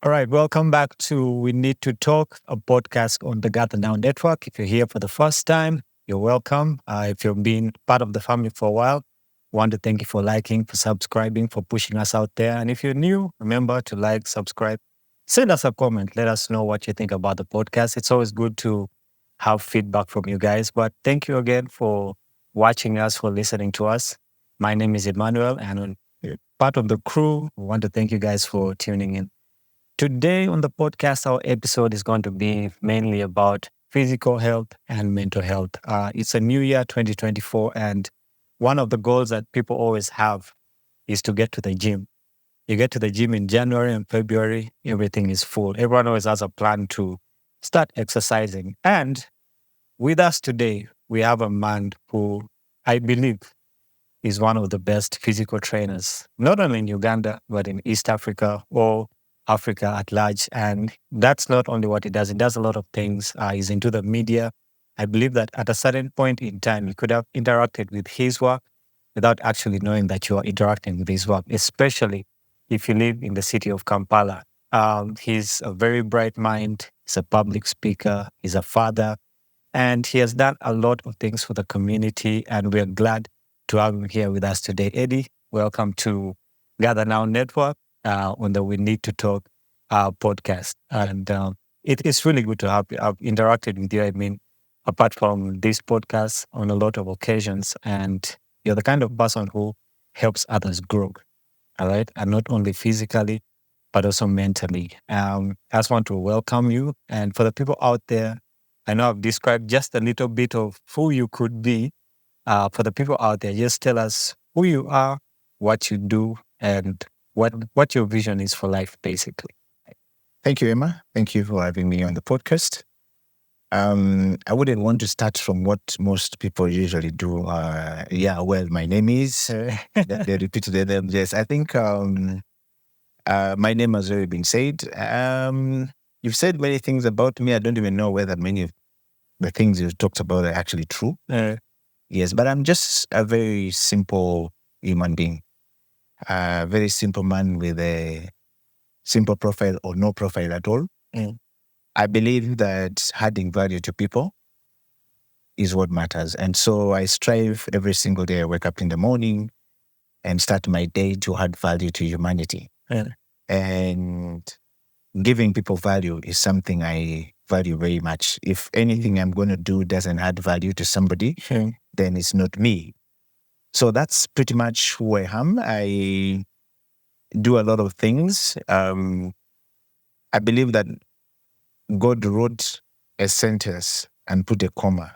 All right, welcome back to We Need to Talk, a podcast on the Gather Now Network. If you're here for the first time, you're welcome. If you've been part of the family for a while, want to thank you for liking, for subscribing, for pushing us out there. And if you're new, remember to like, subscribe, send us a comment. Let us know what you think about the podcast. It's always good to have feedback from you guys. But thank you again for watching us, for listening to us. My name is Emmanuel, and on part of the crew, we want to thank you guys for tuning in. Today on the podcast, our episode is going to be mainly about physical health and mental health. It's a new year, 2024, and one of the goals that people always have is to get to the gym. You get to the gym in January and February, everything is full. Everyone always has a plan to start exercising. And with us today, we have a man who I believe is one of the best physical trainers, not only in Uganda, but in East Africa or Africa at large. And that's not only what he does a lot of things. He's into the media. I believe that at a certain point in time, you could have interacted with his work without actually knowing that you are interacting with his work, especially if you live in the city of Kampala. He's a very bright mind. He's a public speaker. He's a father. And he has done a lot of things for the community. And we're glad to have him here with us today. Eddie, welcome to Gather Now Network on the We Need to Talk podcast. And it is really good to have I've interacted with you. I mean, apart from this podcast on a lot of occasions, and you're the kind of person who helps others grow, all right? And not only physically, but also mentally. I just want to welcome you. And for the people out there, I know I've described just a little bit of who you could be. For the people out there, just tell us who you are, what you do, and what your vision is for life, basically. Thank you, Emma. Thank you for having me on the podcast. I wouldn't want to start from what most people usually do. My name is. They repeated them. Yes, I think my name has already been said. You've said many things about me. I don't even know whether many of the things you talked about are actually true. Yes, but I'm just a very simple human being. A very simple man with a simple profile or no profile at all. I believe that adding value to people is what matters. And so I strive every single day. I wake up in the morning and start my day to add value to humanity. And giving people value is something I value very much. If anything I'm going to do doesn't add value to somebody, then it's not me. So that's pretty much who I am. I do a lot of things. I believe that God wrote a sentence and put a comma.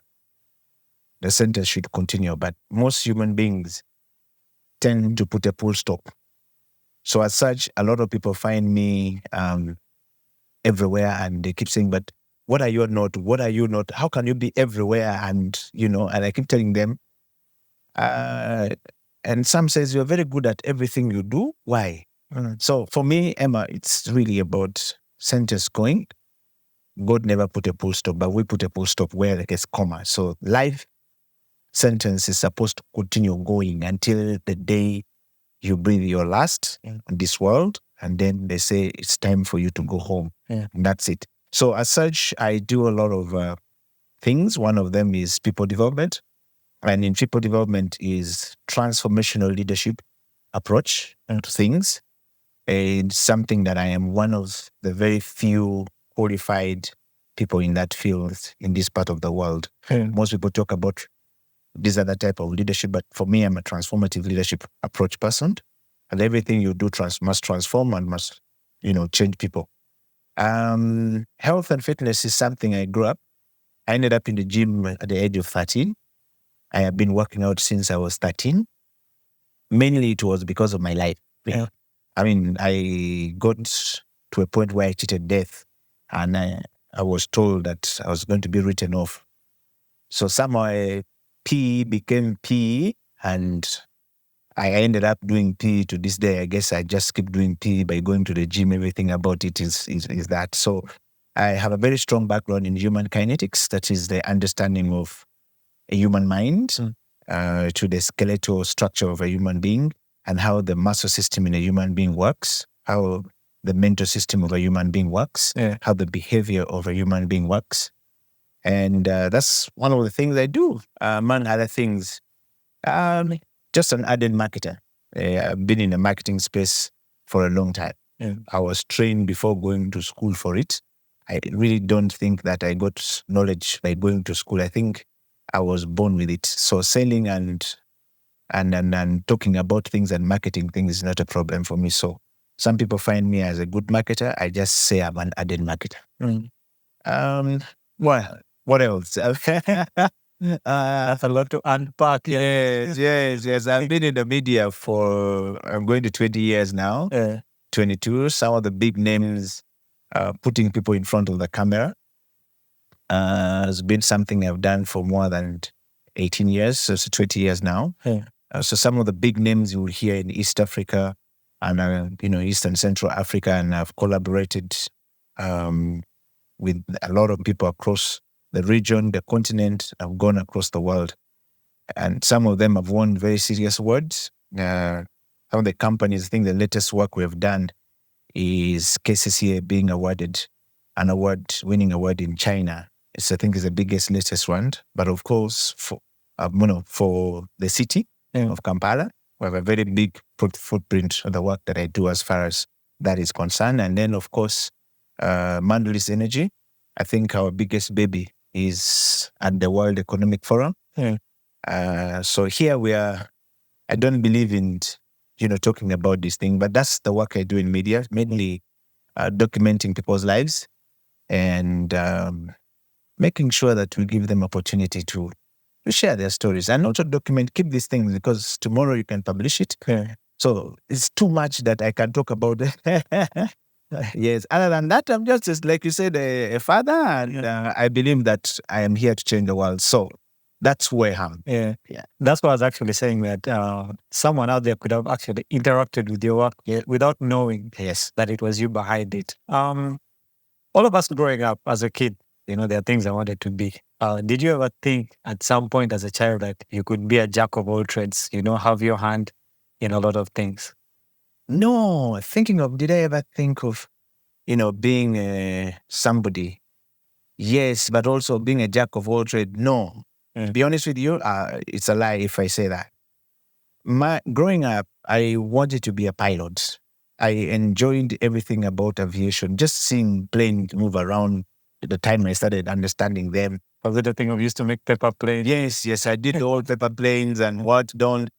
The sentence should continue, but most human beings tend to put a full stop. So as such, a lot of people find me everywhere and they keep saying, but what are you not? What are you not? How can you be everywhere? And I keep telling them, and some says you're very good at everything you do. Why? So for me, Emma, it's really about sentence going. God never put a full stop, but we put a full stop where it gets comma. So life sentence is supposed to continue going until the day you breathe your last in this world. And then they say it's time for you to go home. And that's it. So as such, I do a lot of things. One of them is people development. And in people development is transformational leadership approach to things. It's something that I am one of the very few qualified people in that field in this part of the world. Most people talk about this other type of leadership, but for me, I'm a transformative leadership approach person. And everything you do must transform and must, change people. Health and fitness is something I grew up. I ended up in the gym at the age of 13. I have been working out since I was 13. Mainly it was because of my life. I mean, I got to a point where I cheated death and I was told that I was going to be written off. So somehow PE became PE and I ended up doing PE to this day. I guess I just keep doing PE by going to the gym. Everything about it is that. So I have a very strong background in human kinetics. That is the understanding of a human mind to the skeletal structure of a human being and how the muscle system in a human being works, how the mental system of a human being works, how the behavior of a human being works. And that's one of the things I do, among other things. Just an ardent marketer. I've been in the marketing space for a long time. I was trained before going to school for it. I really don't think that I got knowledge by going to school. I think I was born with it. So selling and talking about things and marketing things is not a problem for me. So some people find me as a good marketer. I just say I'm an ardent marketer. Well, what else? That's a lot to unpack. Yes. I've been in the media for, I'm going to 20 years now. 22. Some of the big names, putting people in front of the camera has been something I've done for more than 18 years, so it's 20 years now. So some of the big names you will hear in East Africa and, East and Central Africa, and I've collaborated with a lot of people across the region, the continent. I've gone across the world. And some of them have won very serious awards. Some of the companies, I think the latest work we have done is KCCA being awarded an winning award in China. I think is the biggest, latest one. But of course, for the city of Kampala, we have a very big footprint of the work that I do as far as that is concerned. And then, of course, Mandalis Energy. I think our biggest baby is at the World Economic Forum. So here we are. I don't believe in, talking about this thing, but that's the work I do in media, mainly documenting people's lives and making sure that we give them opportunity to share their stories and also keep these things because tomorrow you can publish it. So it's too much that I can talk about. Yes. Other than that, I'm just like you said, a father, and I believe that I am here to change the world. So that's where I am. Yeah. That's what I was actually saying, that someone out there could have actually interacted with your work without knowing that it was you behind it. All of us growing up as a kid, there are things I wanted to be. Did you ever think at some point as a child that you could be a jack of all trades, have your hand in a lot of things? No, did I ever think of, being somebody? Yes, but also being a jack of all trades? No. To be honest with you, it's a lie if I say that. Growing up, I wanted to be a pilot. I enjoyed everything about aviation, just seeing planes move around. At the time I started understanding them. Was it the thing of used to make paper planes? Yes, I did all paper planes and what don't.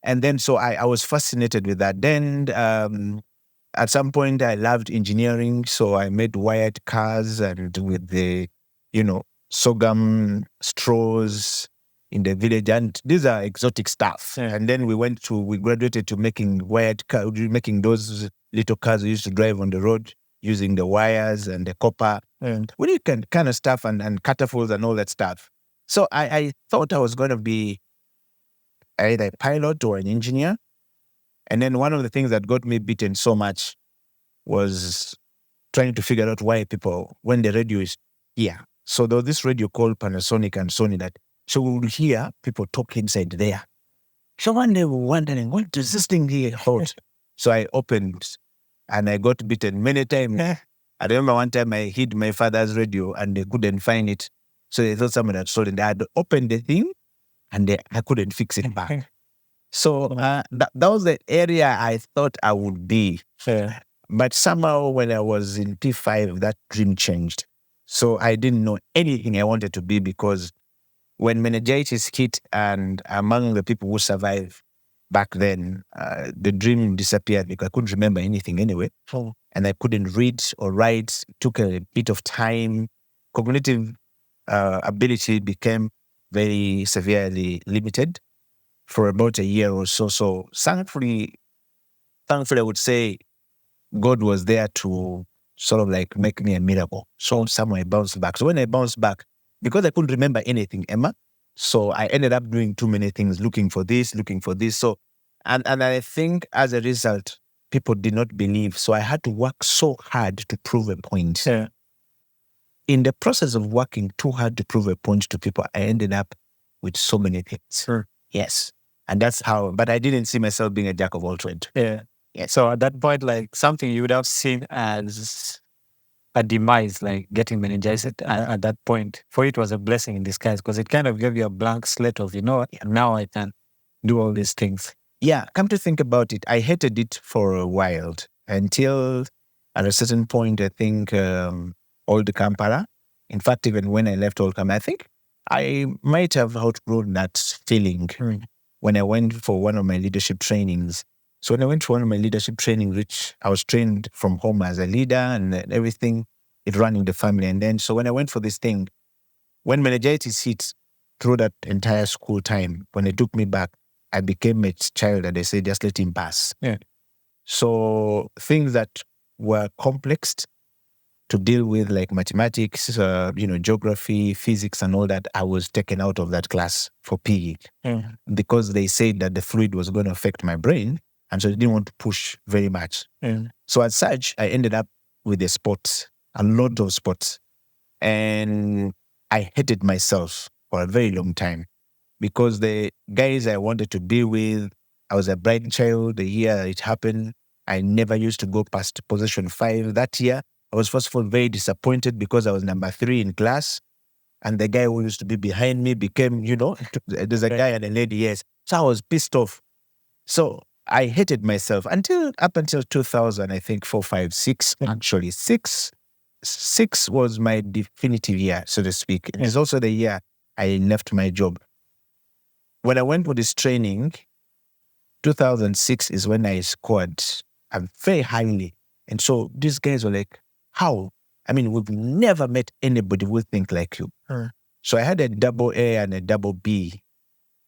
And then so I was fascinated with that. Then at some point I loved engineering, so I made wired cars and with the, sorghum straws in the village, and these are exotic stuff. And then we graduated to making wired cars, making those little cars we used to drive on the road using the wires and the copper and really kind of stuff and catapults and all that stuff. So I thought I was going to be either a pilot or an engineer. And then one of the things that got me beaten so much was trying to figure out why people, when the radio is here. So there was this radio called Panasonic and Sony so we would hear people talk inside there. So one day we were wondering, what does this thing here hold? So I opened and I got beaten many times. I remember one time I hid my father's radio and they couldn't find it. So they thought someone had stolen it. I had opened the thing and I couldn't fix it back. So that was the area I thought I would be. But somehow when I was in P5, that dream changed. So I didn't know anything I wanted to be, because when meningitis hit and among the people who survived back then, the dream disappeared because I couldn't remember anything anyway. And I couldn't read or write. It took a bit of time. Cognitive ability became very severely limited for about a year or so. So thankfully, I would say God was there to sort of like make me a miracle. So somehow I bounced back. So when I bounced back, because I couldn't remember anything, Emma, so I ended up doing too many things, looking for this. So, and I think as a result, people did not believe. So I had to work so hard to prove a point. In the process of working too hard to prove a point to people, I ended up with so many things. Yes. And that's how, but I didn't see myself being a jack of all trades. Yes. So at that point, like something you would have seen as a demise, like getting meningitis at that point, for you it was a blessing in disguise because it kind of gave you a blank slate of, you know what, now I can do all these things. Yeah, come to think about it, I hated it for a while until at a certain point, I think Old Kampala. In fact, even when I left Old Kampala, I think I might have outgrown that feeling when I went for one of my leadership trainings. So when I went for one of my leadership trainings, which I was trained from home as a leader and everything, it ran in the family. And then, so when I went for this thing, when meningitis hit through that entire school time, when they took me back, I became a child and they said, just let him pass. Yeah. So things that were complex to deal with, like mathematics, geography, physics, and all that, I was taken out of that class for PE because they said that the fluid was going to affect my brain. And so they didn't want to push very much. So as such, I ended up with the sports, a lot of sports. And I hated myself for a very long time because the guys I wanted to be with, I was a bright child the year it happened. I never used to go past position 5 that year. I was first of all very disappointed because I was number 3 in class. And the guy who used to be behind me became, there's a guy and a lady, yes. So I was pissed off. So I hated myself up until 2000, I think 4, 5, 6, actually 6. 6 was my definitive year, so to speak. It's also the year I left my job. When I went for this training, 2006 is when I scored very highly. And so these guys were like, how? I mean, we've never met anybody who would think like you. So I had a double A and a double B,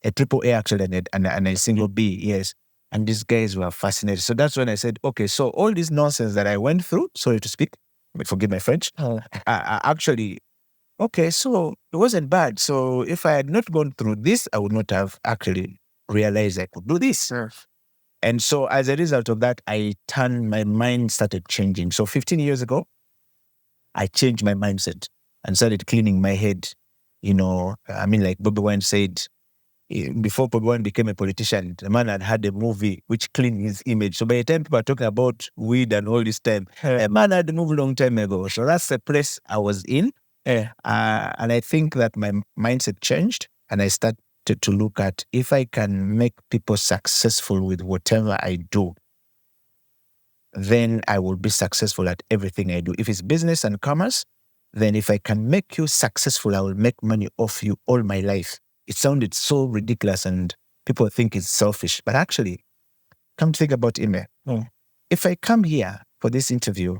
a triple A actually, and a single B, yes. And these guys were fascinated. So that's when I said, okay, so all this nonsense that I went through, sorry to speak, forgive my French, actually, okay, so it wasn't bad. So if I had not gone through this, I would not have actually realized I could do this. And so as a result of that, my mind started changing. So 15 years ago, I changed my mindset and started cleaning my head. Like Bobby Wine said, before Bobby Wine became a politician, the man had a movie which cleaned his image. So by the time people are talking about weed and all this time, a man had a movie long time ago. So that's the place I was in. And I think that my mindset changed and I started to look at if I can make people successful with whatever I do, then I will be successful at everything I do. If it's business and commerce, then if I can make you successful, I will make money off you all my life. It sounded so ridiculous and people think it's selfish. But actually, come to think about it, if I come here for this interview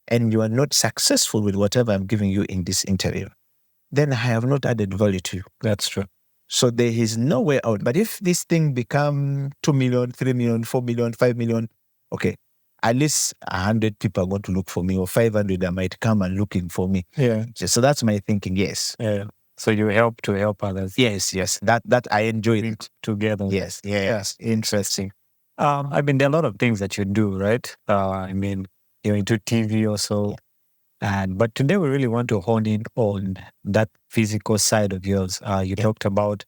and you are not successful with whatever I'm giving you in this interview, then I have not added value to you. That's true. So there is no way out. But if this thing become 2 million, 3 million, 4 million, 5 million, okay, at least 100 people are going to look for me, or 500 that might come and looking for me. Yeah. So that's my thinking, yes. Yeah. So you help to help others. Yes. That I enjoy it. Together. Yes. Interesting. There are a lot of things that you do, right? You're into TV also. But today we really want to hone in on that physical side of yours. You talked about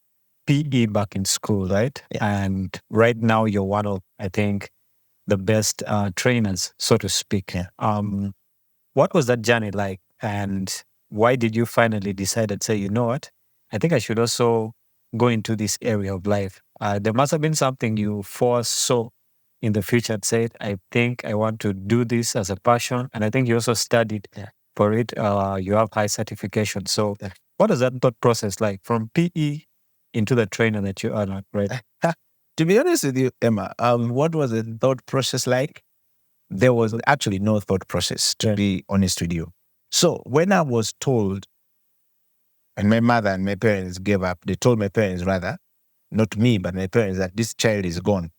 PE back in school, right? Yeah. And right now you're one of, I think, the best trainers, so to speak. Yeah. What was that journey like? And why did you finally decide to say, you know what, I think I should also go into this area of life? There must have been something you foresaw in the future and said, I think I want to do this as a passion. And I think you also studied for it. You have high certification. So what is that thought process like from PE into the trainer that you are now, right? To be honest with you, Emma, what was the thought process like? There was actually no thought process, to be honest with you. So when I was told, and my mother and my parents gave up, they told my parents rather, not me, but my parents, that this child is gone.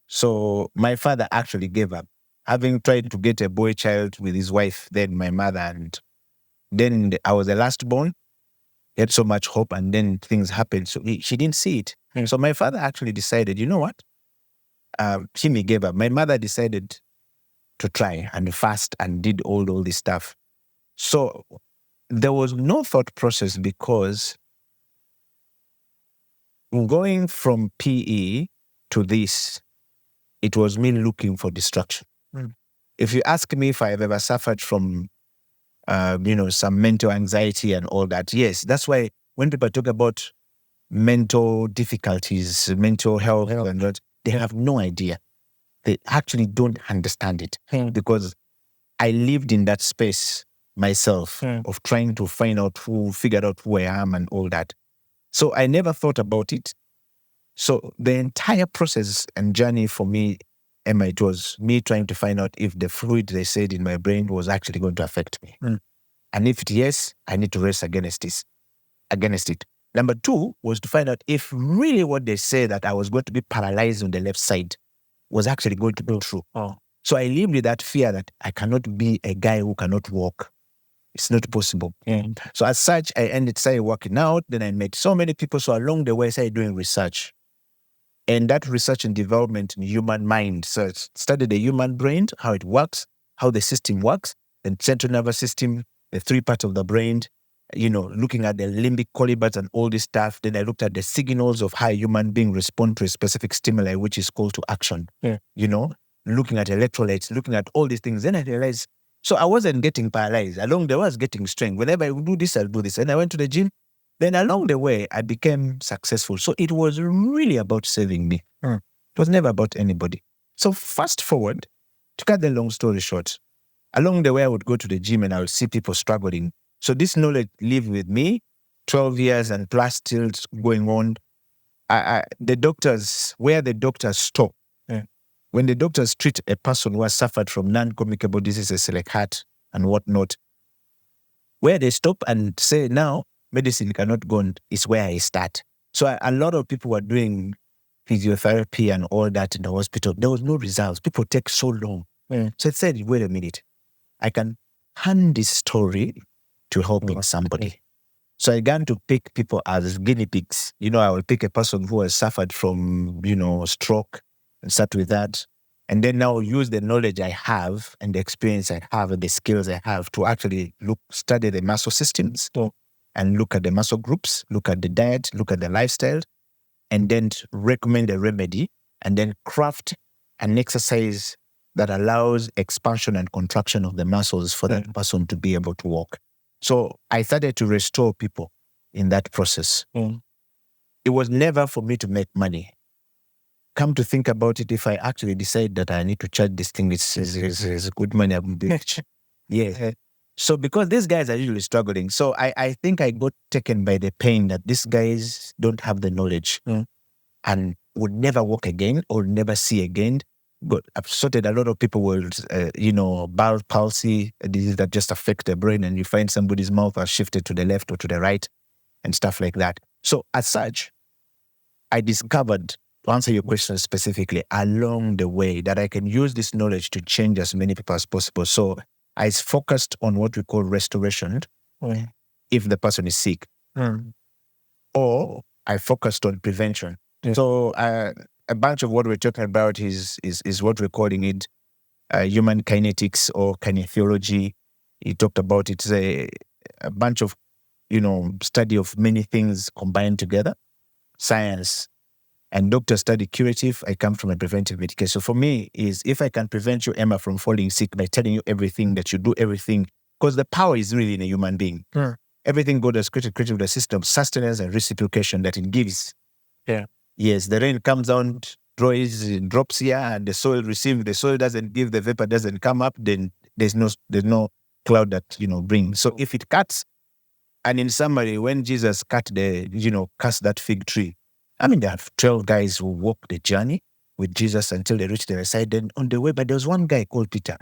So my father actually gave up, having tried to get a boy child with his wife, then my mother, and then I was the last born. He had so much hope, and then things happened. So she didn't see it. So my father actually decided, you know what? He gave up. My mother decided to try and fast and did all this stuff. So there was no thought process because going from PE to this, it was me looking for distraction. If you ask me if I've ever suffered from, some mental anxiety and all that, yes, that's why when people talk about mental difficulties, mental health, and what, they have no idea. They actually don't understand it because I lived in that space myself of trying to figure out who I am and all that. So I never thought about it. So the entire process and journey for me, Emma, it was me trying to find out if the fluid they said in my brain was actually going to affect me. And if it yes, I need to race against it. Number two was to find out if really what they say that I was going to be paralyzed on the left side was actually going to be true. So I lived with that fear that I cannot be a guy who cannot walk. It's not possible. So as such, I started working out. Then I met so many people. So along the way, I started doing research. And that research and development in human mind. So I studied the human brain, how it works, how the system works, then central nervous system, the three parts of the brain, looking at the limbic colibus and all this stuff. Then I looked at the signals of how a human being responds to a specific stimuli, which is called to action. Looking at electrolytes, looking at all these things. Then I realized, so I wasn't getting paralyzed. Along the way, I was getting strength. Whenever I would do this, I'll do this. And I went to the gym. Then along the way, I became successful. So it was really about saving me. It was never about anybody. So fast forward, to cut the long story short, along the way, I would go to the gym and I would see people struggling. So this knowledge lived with me, 12 years and plus still going on. The doctors stop. When the doctors treat a person who has suffered from non-communicable diseases like heart and whatnot, where they stop and say, now, medicine cannot go on, is where I start. So a lot of people were doing physiotherapy and all that in the hospital. There was no results. People take so long. So I said, wait a minute. I can hand this story to helping somebody. So I began to pick people as guinea pigs. I will pick a person who has suffered from, stroke and start with that. And then now use the knowledge I have and the experience I have and the skills I have to actually study the muscle systems and look at the muscle groups, look at the diet, look at the lifestyle, and then recommend a remedy and then craft an exercise that allows expansion and contraction of the muscles for that person to be able to walk. So I started to restore people in that process. It was never for me to make money. Come to think about it, if I actually decide that I need to charge this thing, it's good money. Yeah. So because these guys are usually struggling, so I think I got taken by the pain that these guys don't have the knowledge and would never walk again or never see again. But I've sorted a lot of people with, Bell palsy, a disease that just affects the brain, and you find somebody's mouth has shifted to the left or to the right and stuff like that. So as such, I discovered, to answer your question specifically, along the way that I can use this knowledge to change as many people as possible. So I focused on what we call restoration if the person is sick. Or I focused on prevention. So a bunch of what we're talking about is what we're calling it human kinetics or kinesiology. You talked about it. It's a bunch of, study of many things combined together. Science and doctors study curative. I come from a preventive medication. So for me is if I can prevent you, Emma, from falling sick by telling you everything, that you do everything, because the power is really in a human being. Everything God has created with the system, sustenance and reciprocation that it gives. Yes, the rain comes down, drops here, and the soil receives. The soil doesn't give, the vapor doesn't come up, then there's no cloud that, brings. So if it cuts, and in summary, when Jesus cast that fig tree, there are 12 guys who walked the journey with Jesus until they reached the other side. Then on the way, but there was one guy called Peter.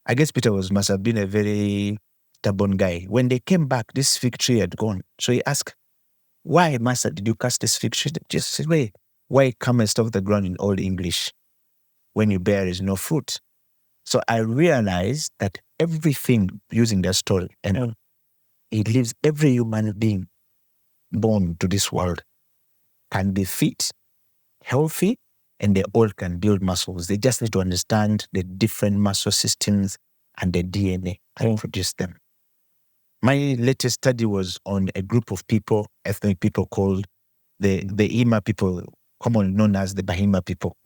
I guess Peter must have been a very stubborn guy. When they came back, this fig tree had gone. So he asked, why, Master, did you cast this fig tree? Just said, wait, why comest off the ground in Old English when you bear is no fruit? So I realized that everything, using that story, and it leaves every human being born to this world can be fit, healthy, and they all can build muscles. They just need to understand the different muscle systems and the DNA and produce them. My latest study was on a group of people, ethnic people called the Ima people, commonly known as the Bahima people.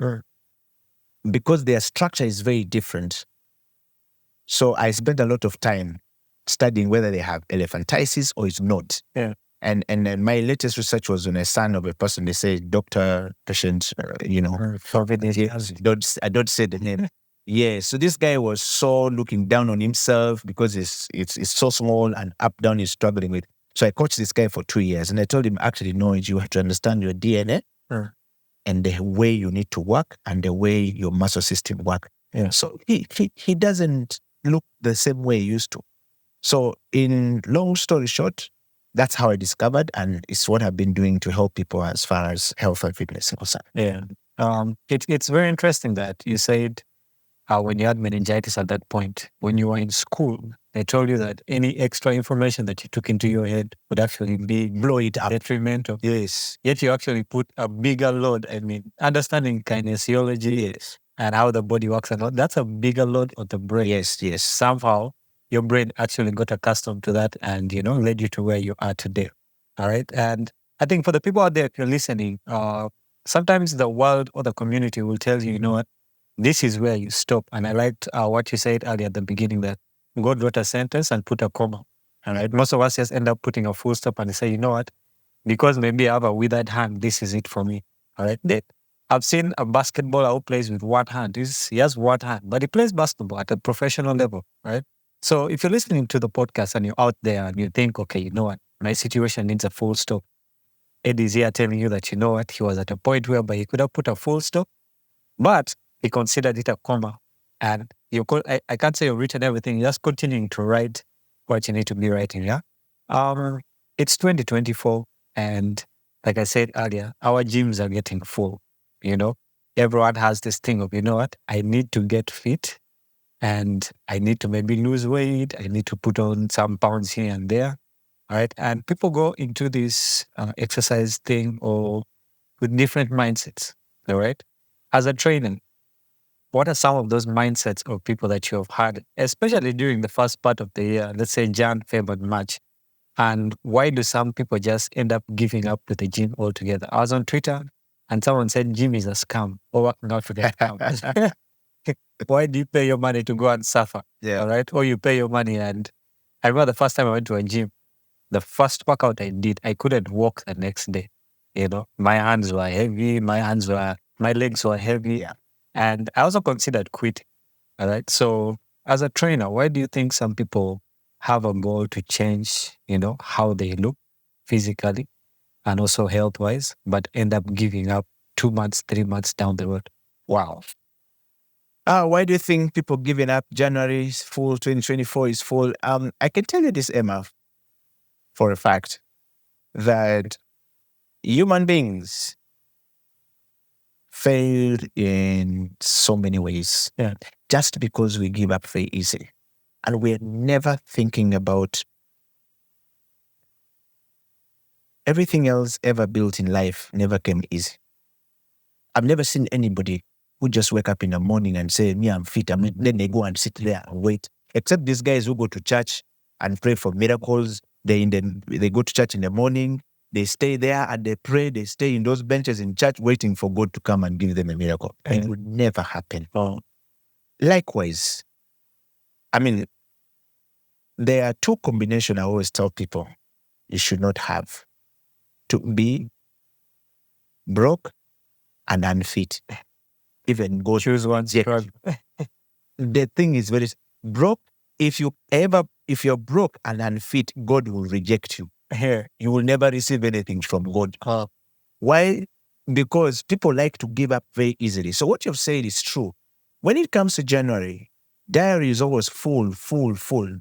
because their structure is very different. So I spent a lot of time studying whether they have elephantiasis or it's not. Yeah. And then my latest research was on a son of a person. They say doctor, patient, I don't say the name. Yeah, so this guy was so looking down on himself because it's so small and up down he's struggling with. So I coached this guy for 2 years and I told him, actually, no, you have to understand your DNA and the way you need to work and the way your muscle system work. Yeah. So he doesn't look the same way he used to. So in long story short, that's how I discovered, and it's what I've been doing to help people as far as health and fitness is concerned. Yeah. It's very interesting that you said when you had meningitis at that point, when you were in school, they told you that any extra information that you took into your head would actually be Blow it up. detrimental. Yes. Yet you actually put a bigger load. I mean, understanding kinesiology Yes. and how the body works and all, that's a bigger load on the brain. Yes. Yes. Somehow your brain actually got accustomed to that and, led you to where you are today. All right. And I think for the people out there, if you're listening, sometimes the world or the community will tell you, you know what, this is where you stop. And I liked what you said earlier at the beginning, that God wrote a sentence and put a comma. All right. Most of us just end up putting a full stop and say, you know what, because maybe I have a withered hand, this is it for me. All right. I've seen a basketballer who plays with one hand. He has one hand, but he plays basketball at a professional level, right? So if you're listening to the podcast and you're out there and you think, okay, you know what, my situation needs a full stop. Eddie's here telling you that, you know what, he was at a point whereby he could have put a full stop, but he considered it a comma. And I can't say you've written everything, you're just continuing to write what you need to be writing, yeah? It's 2024, and like I said earlier, our gyms are getting full, Everyone has this thing of, you know what, I need to get fit, and I need to maybe lose weight. I need to put on some pounds here and there. All right. And people go into this exercise thing or with different mindsets. All right. As a trainer, what are some of those mindsets of people that you have had, especially during the first part of the year, let's say Jan, February, March? And why do some people just end up giving up with the gym altogether? I was on Twitter and someone said gym is a scam or working out for the scam. Why do you pay your money to go and suffer? Yeah. All right. Or you pay your money. And I remember the first time I went to a gym, the first workout I did, I couldn't walk the next day. My hands were heavy, my legs were heavy. Yeah. And I also considered quitting. All right. So as a trainer, why do you think some people have a goal to change, how they look physically and also health-wise, but end up giving up 2 months, 3 months down the road? Wow. Why do you think people giving up? January is full, 2024 is full. I can tell you this, Emma, for a fact, that human beings fail in so many ways. Yeah. Just because we give up very easily. And we're never thinking about everything else ever built in life never came easy. I've never seen anybody who just wake up in the morning and say, me, I'm fit. Then they go and sit there and wait. Except these guys who go to church and pray for miracles. They go to church in the morning. They stay there and they pray. They stay in those benches in church waiting for God to come and give them a miracle. It would never happen. Oh. Likewise, there are two combinations I always tell people you should not have. To be broke and unfit. Even go choose one. The thing is very broke. If you're broke and unfit, God will reject you. You will never receive anything from God. Why? Because people like to give up very easily. So what you've said is true. When it comes to January, diary is always full.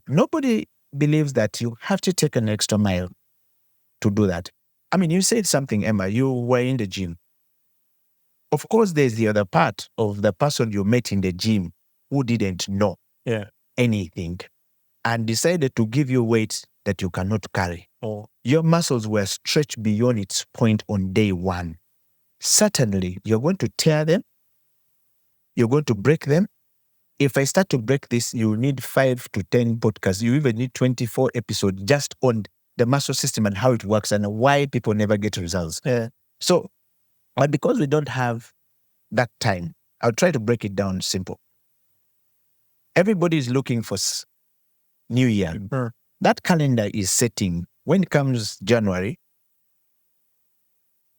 Nobody believes that you have to take an extra mile to do that. You said something, Emma. You were in the gym. Of course, there's the other part of the person you met in the gym who didn't know anything and decided to give you weight that you cannot carry. Your muscles were stretched beyond its point on day one. Certainly, you're going to tear them. You're going to break them. If I start to break this, you need 5 to 10 podcasts. You even need 24 episodes just on the muscle system and how it works and why people never get results. So, but because we don't have that time, I'll try to break it down simple. Everybody is looking for New Year. That calendar is setting. When it comes January,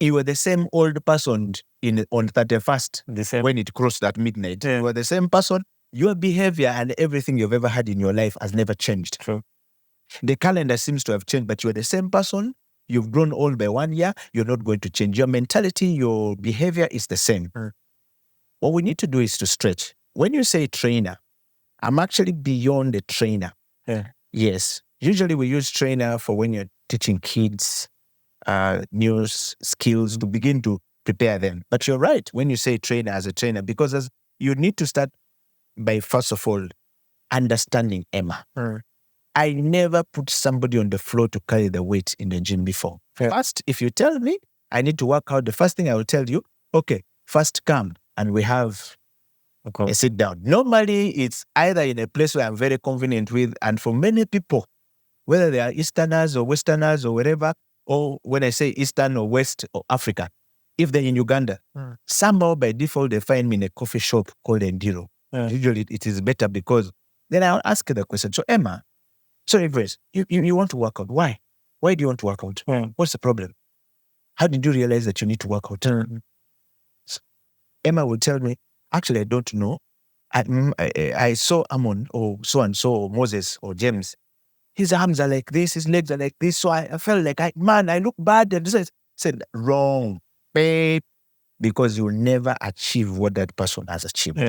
you were the same old person on 31st when it crossed that midnight. You were the same person. Your behavior and everything you've ever had in your life has never changed. True. The calendar seems to have changed, but you're the same person. You've grown old by 1 year. You're not going to change. Your mentality, your behavior is the same. What we need to do is to stretch. When you say trainer, I'm actually beyond the trainer. Yes. Usually we use trainer for when you're teaching kids new skills to begin to prepare them. But you're right when you say trainer as a trainer, because you need to start by, first of all, understanding Emma. I never put somebody on the floor to carry the weight in the gym before. First, if you tell me I need to work out, the first thing I will tell you, okay, first come and we have a sit down. Normally, it's either in a place where I'm very convenient with, and for many people, whether they are Easterners or Westerners or wherever, or when I say Eastern or West or Africa, if they're in Uganda, somehow by default they find me in a coffee shop called Endiro. Usually it is better because then I'll ask the question. So Emma, sorry, Grace, you want to work out. Why? Why do you want to work out? What's the problem? How did you realize that you need to work out? So Emma will tell me, actually, I don't know. I saw Amon or so-and-so or Moses or James. His arms are like this, his legs are like this. So I felt like, I look bad. And I said, wrong, babe, because you'll never achieve what that person has achieved.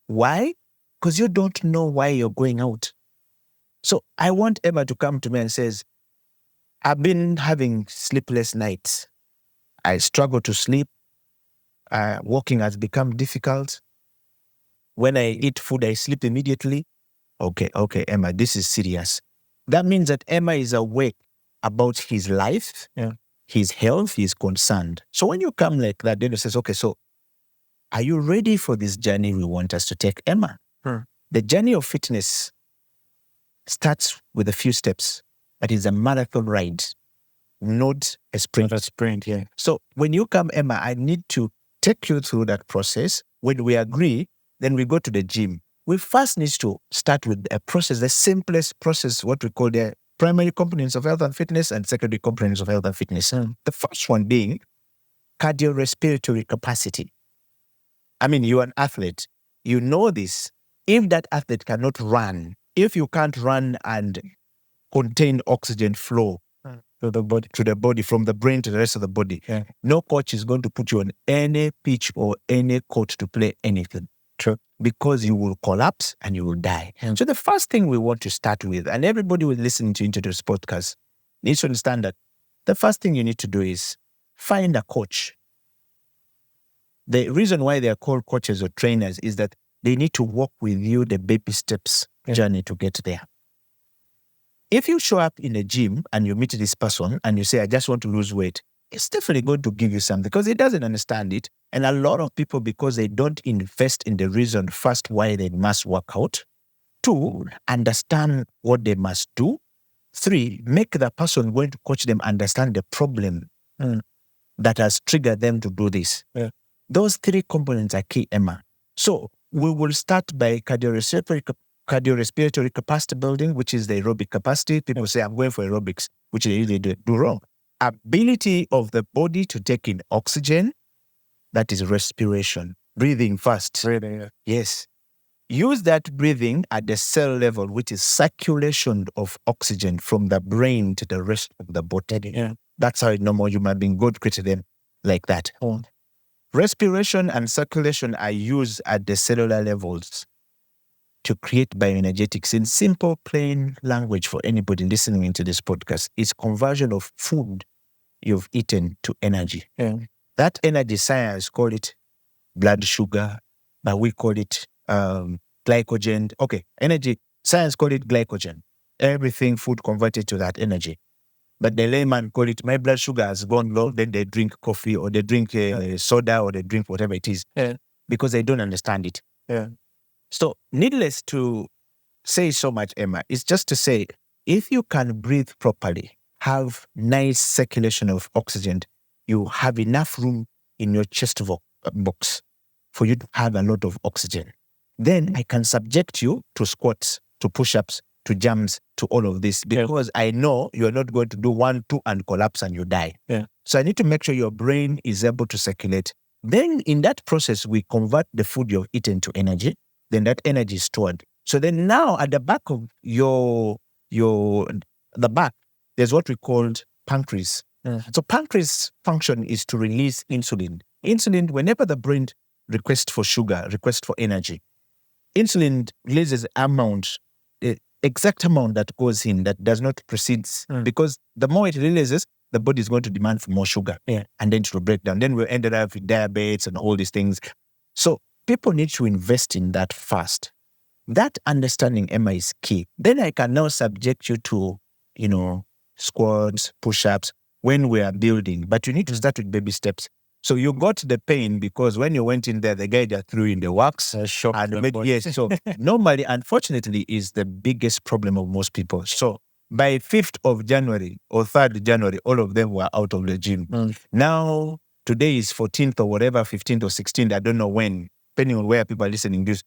Why? Because you don't know why you're going out. So I want Emma to come to me and says, I've been having sleepless nights. I struggle to sleep. Walking has become difficult. When I eat food, I sleep immediately. Okay, Emma, this is serious. That means that Emma is awake about his life, his health, he's concerned. So when you come like that, then it says, okay, so are you ready for this journey we want us to take, Emma? The journey of fitness starts with a few steps, but it's a marathon ride, not a sprint. Not a sprint, yeah. So when you come, Emma, I need to take you through that process. When we agree, then we go to the gym. We first need to start with a process, the simplest process, what we call the primary components of health and fitness and secondary components of health and fitness. The first one being cardiorespiratory capacity. I mean, you're an athlete. You know this. If that athlete cannot run, if you can't run and contain oxygen flow to the body, from the brain to the rest of the body, no coach is going to put you on any pitch or any court to play anything. True. Because you will collapse and you will die. So the first thing we want to start with, and everybody who is listening to into this podcast needs to understand that the first thing you need to do is find a coach. The reason why they are called coaches or trainers is that they need to walk with you the baby steps journey to get there. If you show up in a gym and you meet this person and you say, I just want to lose weight, it's definitely going to give you something because he doesn't understand it. And a lot of people, because they don't invest in the reason, first, why they must work out. 2, understand what they must do. 3, make the person going to coach them understand the problem that has triggered them to do this. Those 3 components are key, Emma. So we will start by cardiorespiratory capacity building, which is the aerobic capacity. People say, I'm going for aerobics, which they usually do wrong. Ability of the body to take in oxygen, that is respiration. Breathing first. Yes. Use that breathing at the cell level, which is circulation of oxygen from the brain to the rest of the body. That's how a normal human being, God created them like that. Respiration and circulation are used at the cellular levels to create bioenergetics. In simple, plain language for anybody listening into this podcast, it's conversion of food you've eaten to energy. That energy, science call it blood sugar, but we call it glycogen. Okay, energy, science call it glycogen. Everything food converted to that energy. But the layman call it, my blood sugar has gone low, then they drink coffee or they drink soda or they drink whatever it is because they don't understand it. So needless to say so much, Emma, it's just to say, if you can breathe properly, have nice circulation of oxygen, you have enough room in your chest box for you to have a lot of oxygen. Then I can subject you to squats, to push-ups, to jumps, to all of this, because I know you're not going to do 1, 2 and collapse and you die. Yeah. So I need to make sure your brain is able to circulate. Then in that process, we convert the food you've eaten to energy. Then that energy is stored. So then now at the back of the back, there's what we called pancreas. So pancreas function is to release insulin. Insulin, whenever the brain requests for sugar, requests for energy, insulin releases amount, the exact amount that goes in that does not precede, because the more it releases, the body is going to demand for more sugar. And then it will break down. Then we'll end up with diabetes and all these things. So people need to invest in that first. That understanding, Emma, is key. Then I can now subject you to, squats, push-ups when we are building. But you need to start with baby steps. So you got the pain because when you went in there, the guy just threw in the wax. Yes. So normally, unfortunately, is the biggest problem of most people. So by 5th of January or 3rd January, all of them were out of the gym. Now, today is 14th or whatever, 15th or 16th, I don't know when, depending on where people are listening to this.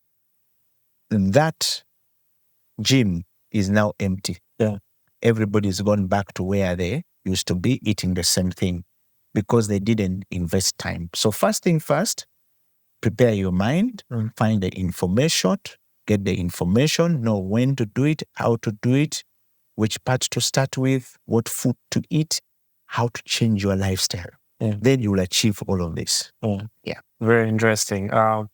That gym is now empty. Everybody's gone back to where they used to be, eating the same thing, because they didn't invest time. So first thing first, prepare your mind, find the information, get the information, know when to do it, how to do it, which parts to start with, what food to eat, how to change your lifestyle. Then you will achieve all of this. Very interesting. A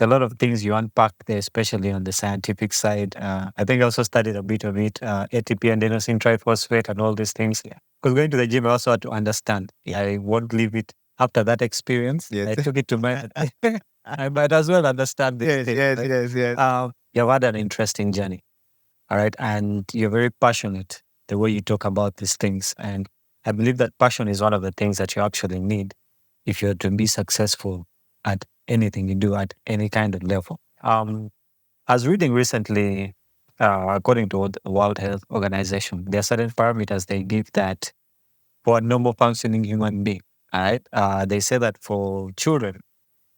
lot of things you unpack there, especially on the scientific side. I think I also studied a bit of it, ATP, adenosine triphosphate, and all these things. Because going to the gym, I also had to understand. I won't leave it after that experience. I took it to my... I might as well understand this. Yes. You've had an interesting journey, all right? And you're very passionate the way you talk about these things. And I believe that passion is one of the things that you actually need if you're to be successful at anything you do at any kind of level. I was reading recently, according to the World Health Organization, there are certain parameters they give that for a normal functioning human being. All right, they say that for children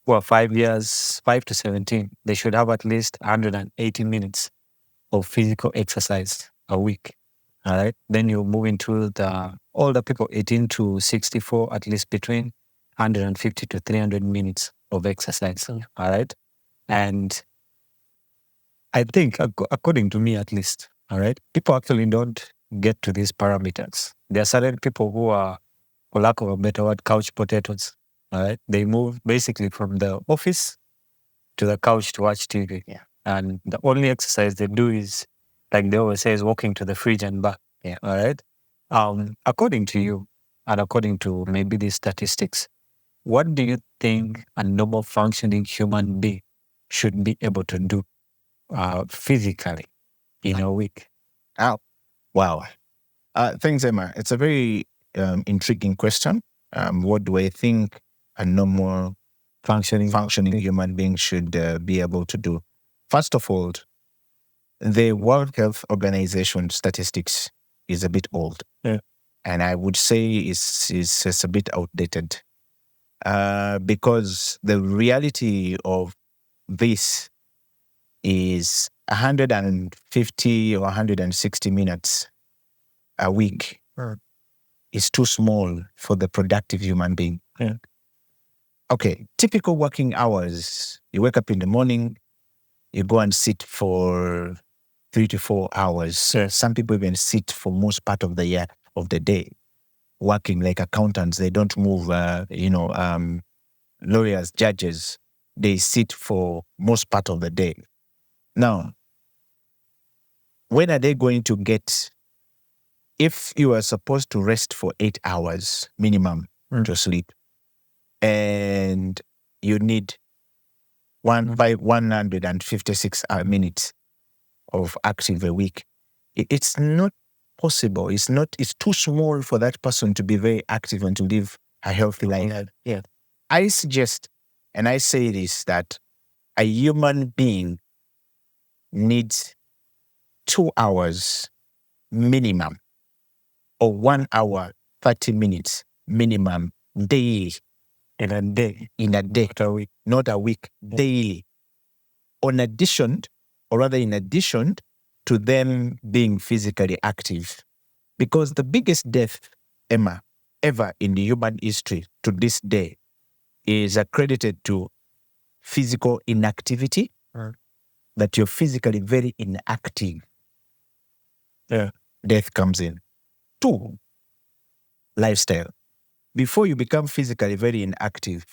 who are 5 to 17, they should have at least 180 minutes of physical exercise a week. All right, then you move into the older people, 18 to 64, at least between 150 to 300 minutes of exercise. All right. And I think, according to me at least, all right, people actually don't get to these parameters. There are certain people who are, for lack of a better word, couch potatoes. All right. They move basically from the office to the couch to watch TV. And the only exercise they do is, like they always say, is walking to the fridge and back. All right. According to you, and according to maybe these statistics, what do you think a normal functioning human being should be able to do physically in a week? Wow. Thanks, Emma. It's a very intriguing question. What do I think a normal functioning human being should be able to do? First of all, the World Health Organization statistics is a bit old. And I would say it's a bit outdated. Because the reality of this is 150 or 160 minutes a week is too small for the productive human being. Okay, typical working hours. You wake up in the morning, you go and sit for 3 to 4 hours. Some people even sit for most part of the day. Working like accountants, they don't move, lawyers, judges, they sit for most part of the day. Now, when are they going to get, if you are supposed to rest for 8 hours minimum to sleep, and you need 156 minutes of active a week, it's not possible. It's too small for that person to be very active and to live a healthy life. I suggest, and I say this, that a human being needs 2 hours minimum, or 1 hour, 30 minutes minimum daily In a day. In a day. Not a week. Not a week. Daily. In addition to them being physically active. Because the biggest death, Emma, ever in the human history to this day is accredited to physical inactivity, that you're physically very inactive. Yeah. Death comes in. 2, lifestyle. Before you become physically very inactive,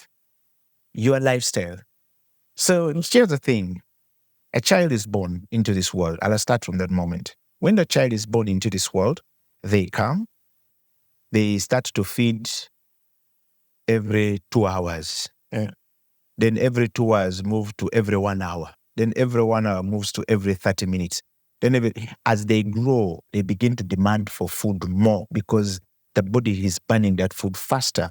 your lifestyle. So here's the thing. A child is born into this world. I'll start from that moment. When the child is born into this world, they come, they start to feed every 2 hours. Yeah. Then every 2 hours move to every 1 hour. Then every 1 hour moves to every 30 minutes. Then as they grow, they begin to demand for food more because the body is burning that food faster.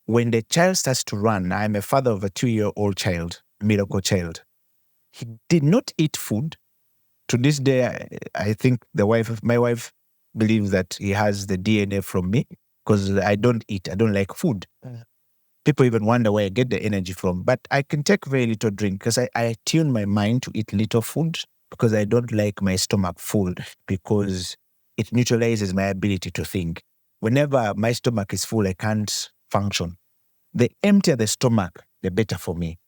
When the child starts to run, I'm a father of a 2-year-old child, miracle child. He did not eat food. To this day, I think my wife believes that he has the DNA from me because I don't eat. I don't like food. People even wonder where I get the energy from. But I can take very little drink because I tune my mind to eat little food because I don't like my stomach full because it neutralizes my ability to think. Whenever my stomach is full, I can't function. The emptier the stomach, the better for me.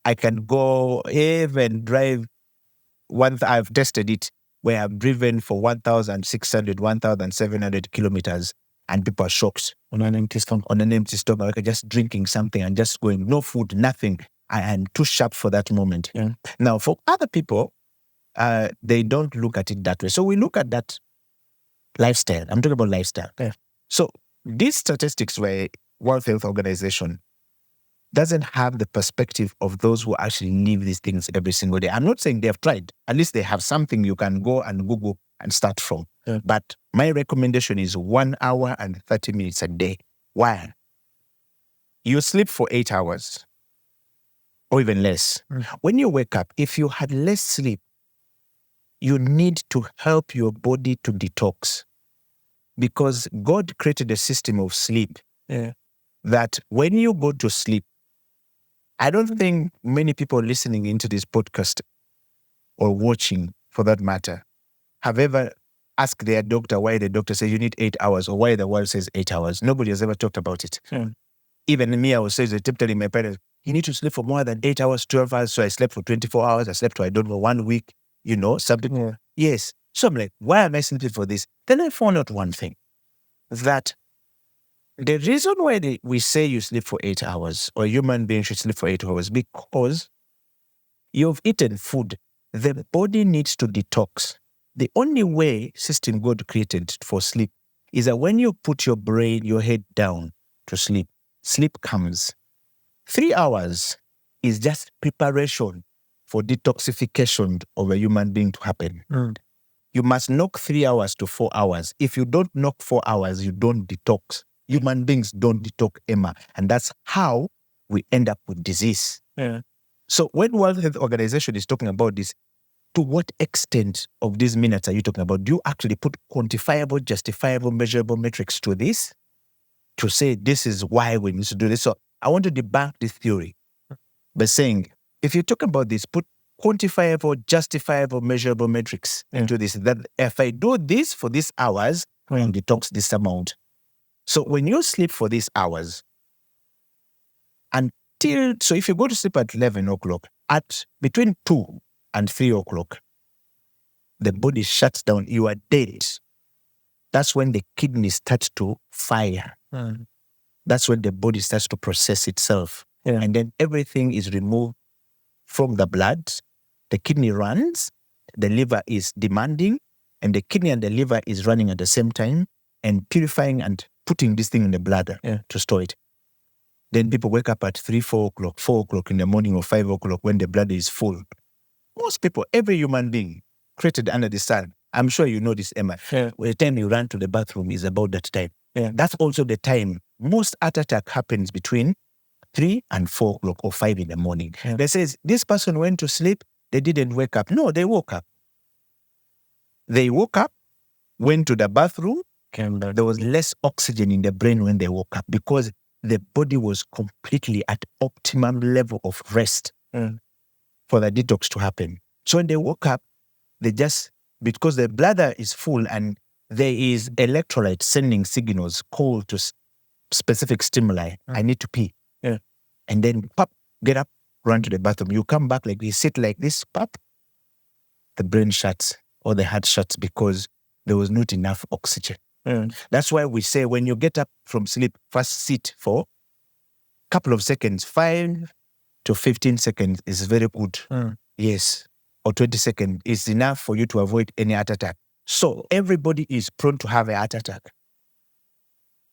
I can go even drive. Once I've tested it, where I've driven for 1,600, 1,700 kilometers, and people are shocked On an empty stomach. on an empty stomach, like just drinking something and just going, no food, nothing. I am too sharp for that moment. Yeah. Now, for other people, they don't look at it that way. So we look at that lifestyle. I'm talking about lifestyle. Yeah. So these statistics where World Health Organization doesn't have the perspective of those who actually live these things every single day. I'm not saying they've tried. At least they have something you can go and Google and start from. Yeah. But my recommendation is 1 hour and 30 minutes a day. Why? You sleep for 8 hours or even less. When you wake up, if you had less sleep, you need to help your body to detox. Because God created a system of sleep that when you go to sleep, I don't think many people listening into this podcast or watching, for that matter, have ever asked their doctor why the doctor says you need 8 hours or why the world says 8 hours. Nobody has ever talked about it. Even me, I was saying, telling my parents, you need to sleep for more than 8 hours, 12 hours. So I slept for 24 hours. I slept for, I don't know, 1 week, something. Yeah. Yes. So I'm like, why am I sleeping for this? Then I found out one thing, that the reason why we say you sleep for 8 hours or a human being should sleep for 8 hours because you've eaten food. The body needs to detox. The only way system God created for sleep is that when you put your brain, your head down to sleep, sleep comes. 3 hours is just preparation for detoxification of a human being to happen. You must knock 3 hours to 4 hours. If you don't knock 4 hours, you don't detox. Human beings don't detox, Emma. And that's how we end up with disease. Yeah. So when World Health Organization is talking about this, to what extent of these minutes are you talking about? Do you actually put quantifiable, justifiable, measurable metrics to this to say this is why we need to do this? So I want to debunk this theory by saying, if you talk about this, put quantifiable, justifiable, measurable metrics into this. That if I do this for these hours, I detox this amount. So when you sleep for these hours, so if you go to sleep at 11 o'clock, at between 2 and 3 o'clock, the body shuts down. You are dead. That's when the kidney starts to fire. That's when the body starts to process itself. And then everything is removed from the blood. The kidney runs, the liver is demanding, and the kidney and the liver is running at the same time and purifying and putting this thing in the bladder to store it. Then people wake up at 3, 4 o'clock, 4 o'clock in the morning or 5 o'clock when the bladder is full. Most people, every human being created under the sun, I'm sure you know this, Emma, the time you run to the bathroom is about that time. That's also the time most heart attack happens between 3 and 4 o'clock or 5 in the morning. They says, this person went to sleep, they didn't wake up. No, they woke up. They woke up, went to the bathroom. There was less oxygen in the brain when they woke up because the body was completely at optimum level of rest for the detox to happen. So when they woke up, they just, because the bladder is full and there is electrolyte sending signals called to specific stimuli. I need to pee. And then pop, get up, run to the bathroom. You come back like this, sit like this, pop, the brain shuts or the heart shuts because there was not enough oxygen. That's why we say when you get up from sleep, first sit for a couple of seconds, 5 to 15 seconds is very good. Yes. Or 20 seconds is enough for you to avoid any heart attack. So everybody is prone to have a heart attack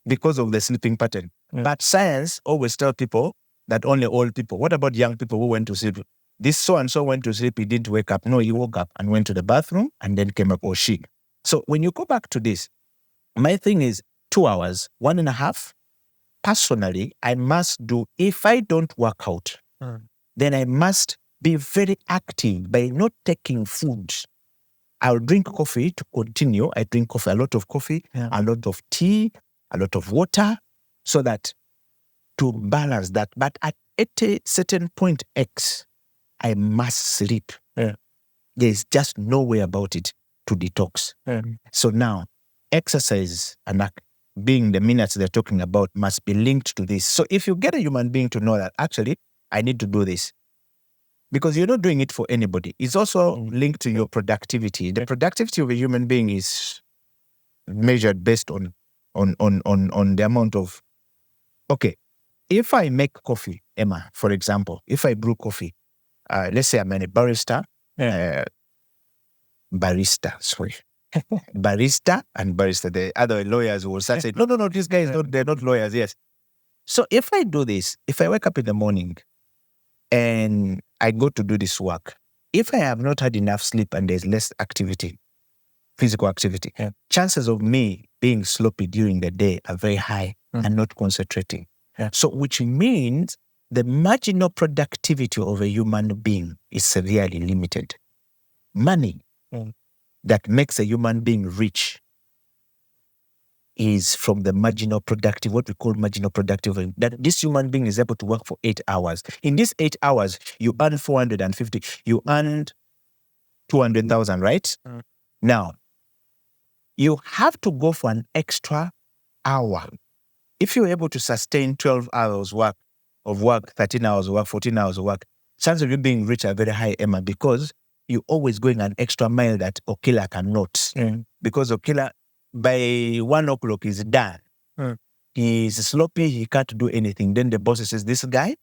because of the sleeping pattern. But science always tells people that only old people. What about young people who went to sleep? This so-and-so went to sleep, he didn't wake up. No, he woke up and went to the bathroom and then came up, or she. So when you go back to this, my thing is 2 hours, 1.5. Personally, I must do, if I don't work out, then I must be very active by not taking food. I'll drink coffee to continue. I drink coffee, a lot of coffee, a lot of tea, a lot of water, so that to balance that. But at a certain point X, I must sleep. There's just no way about it to detox. So now, exercise and being the minutes they're talking about must be linked to this. So if you get a human being to know that, actually, I need to do this, because you're not doing it for anybody. It's also linked to your productivity. The productivity of a human being is measured based on the amount of, okay, if I make coffee, Emma, for example, if I brew coffee, let's say I'm a barista, barista and barista. The other lawyers will start saying, no, these guys, they're not lawyers, yes. So if I do this, if I wake up in the morning and I go to do this work, if I have not had enough sleep and there's less activity, physical activity, chances of me being sloppy during the day are very high and not concentrating. So which means the marginal productivity of a human being is severely limited. Money that makes a human being rich is from the marginal productive, what we call marginal productive, that this human being is able to work for 8 hours. In these 8 hours, you earn 450, you earned 200,000, right? Now, you have to go for an extra hour. If you're able to sustain 12 hours of work, 13 hours of work, 14 hours of work, chances of you being rich are very high, Emma, because you're always going an extra mile that Okila cannot. Because Okila, by 1 o'clock, is done. He's sloppy, he can't do anything. Then the boss says, this guy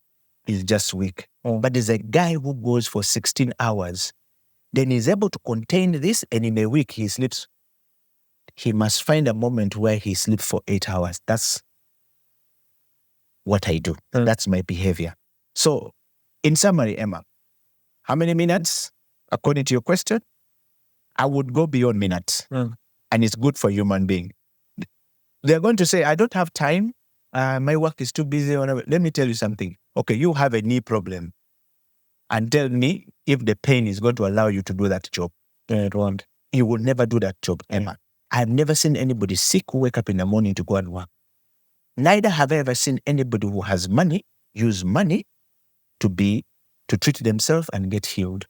is just weak. But there's a guy who goes for 16 hours. Then he's able to contain this, and in a week he sleeps. He must find a moment where he sleeps for 8 hours. That's what I do. That's my behavior. So, in summary, Emma, how many minutes, according to your question? I would go beyond minutes. And it's good for human being. They're going to say, I don't have time. My work is too busy. Let me tell you something. Okay, you have a knee problem. And tell me if the pain is going to allow you to do that job. It won't. You will never do that job, Emma. I've never seen anybody sick who wake up in the morning to go and work. Neither have I ever seen anybody who has money use money to treat themselves and get healed.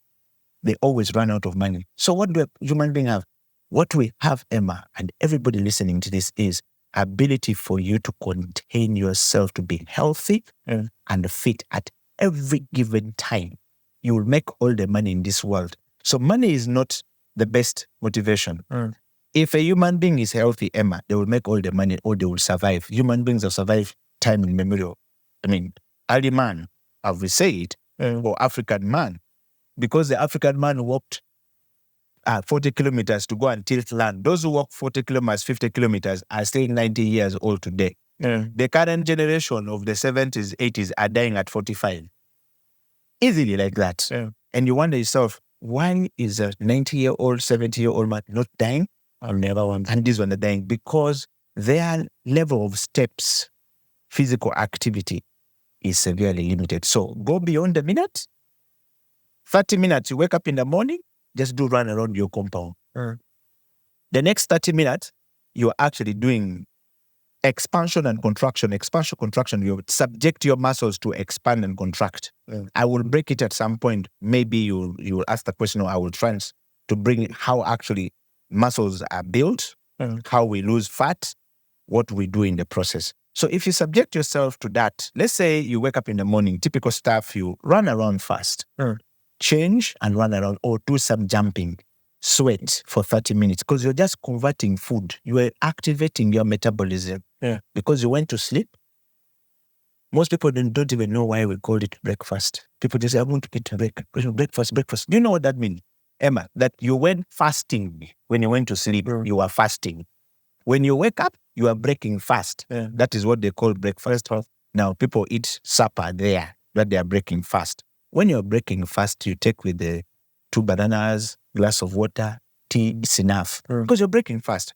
They always run out of money. So what do a human being have? What we have, Emma, and everybody listening to this, is ability for you to contain yourself to be healthy and fit at every given time. You will make all the money in this world. So money is not the best motivation. If a human being is healthy, Emma, they will make all the money or they will survive. Human beings have survived time immemorial. I mean, early man, have we said, or African man, because the African man walked 40 kilometers to go and tilt land. Those who walk 40 kilometers, 50 kilometers are still 90 years old today. The current generation of the 70s, 80s are dying at 45. Easily like that. And you wonder yourself, why is a 90-year-old, 70-year-old man not dying? I'll never want. And this one are dying because their level of steps, physical activity is severely limited. So go beyond the minute. 30 minutes, you wake up in the morning, just do run around your compound. The next 30 minutes, you're actually doing expansion and contraction. Expansion, contraction, you subject your muscles to expand and contract. I will break it at some point. Maybe you will ask the question, or I will try to bring how actually muscles are built, how we lose fat, what we do in the process. So if you subject yourself to that, let's say you wake up in the morning, typical stuff, you run around fast, change and run around, or do some jumping, sweat for 30 minutes, because you're just converting food. You are activating your metabolism because you went to sleep. Most people don't even know why we called it breakfast. People just say, I'm going to get a breakfast. Do you know what that means, Emma? That you went fasting when you went to sleep. You are fasting. When you wake up, you are breaking fast. That is what they call breakfast. Now, people eat supper there, but they are breaking fast. When you're breaking fast, you take with the 2 bananas, glass of water, tea, it's enough. Because you're breaking fast.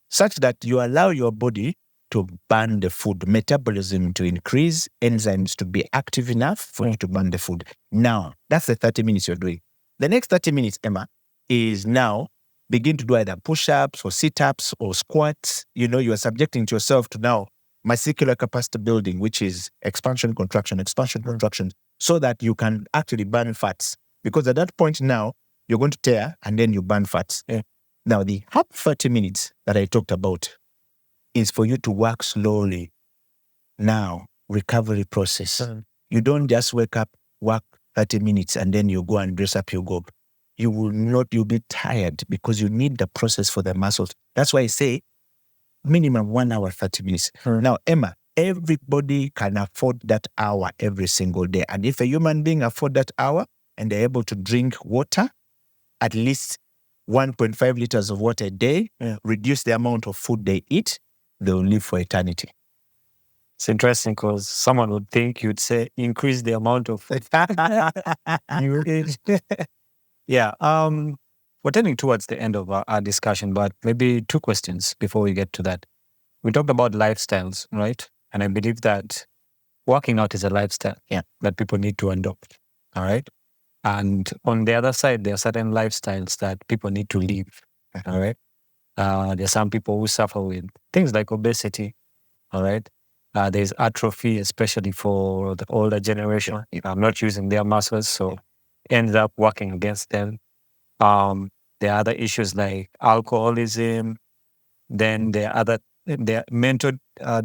Such that you allow your body to burn the food, metabolism to increase, enzymes to be active enough for you to burn the food. Now, that's the 30 minutes you're doing. The next 30 minutes, Emma, is now begin to do either push-ups or sit-ups or squats. You are subjecting to yourself to now muscular capacity building, which is expansion, contraction, so that you can actually burn fats. Because at that point now, you're going to tear and then you burn fats. Now, the half 30 minutes that I talked about is for you to work slowly. Now, recovery process. You don't just wake up, work 30 minutes, and then you go and dress up, you go. You'll be tired because you need the process for the muscles. That's why I say minimum 1 hour, 30 minutes. Now, Emma, everybody can afford that hour every single day. And if a human being afford that hour and they're able to drink water, at least 1.5 liters of water a day, reduce the amount of food they eat, they'll live for eternity. It's interesting because someone would think you'd say increase the amount of food you eat. Yeah. We're turning towards the end of our discussion, but maybe 2 questions before we get to that. We talked about lifestyles, right? And I believe that working out is a lifestyle that people need to adopt. All right. And on the other side, there are certain lifestyles that people need to live. All right. There are some people who suffer with things like obesity. All right. There's atrophy, especially for the older generation. I'm not using their muscles, so ends up working against them. There are other issues like alcoholism. Then there are mental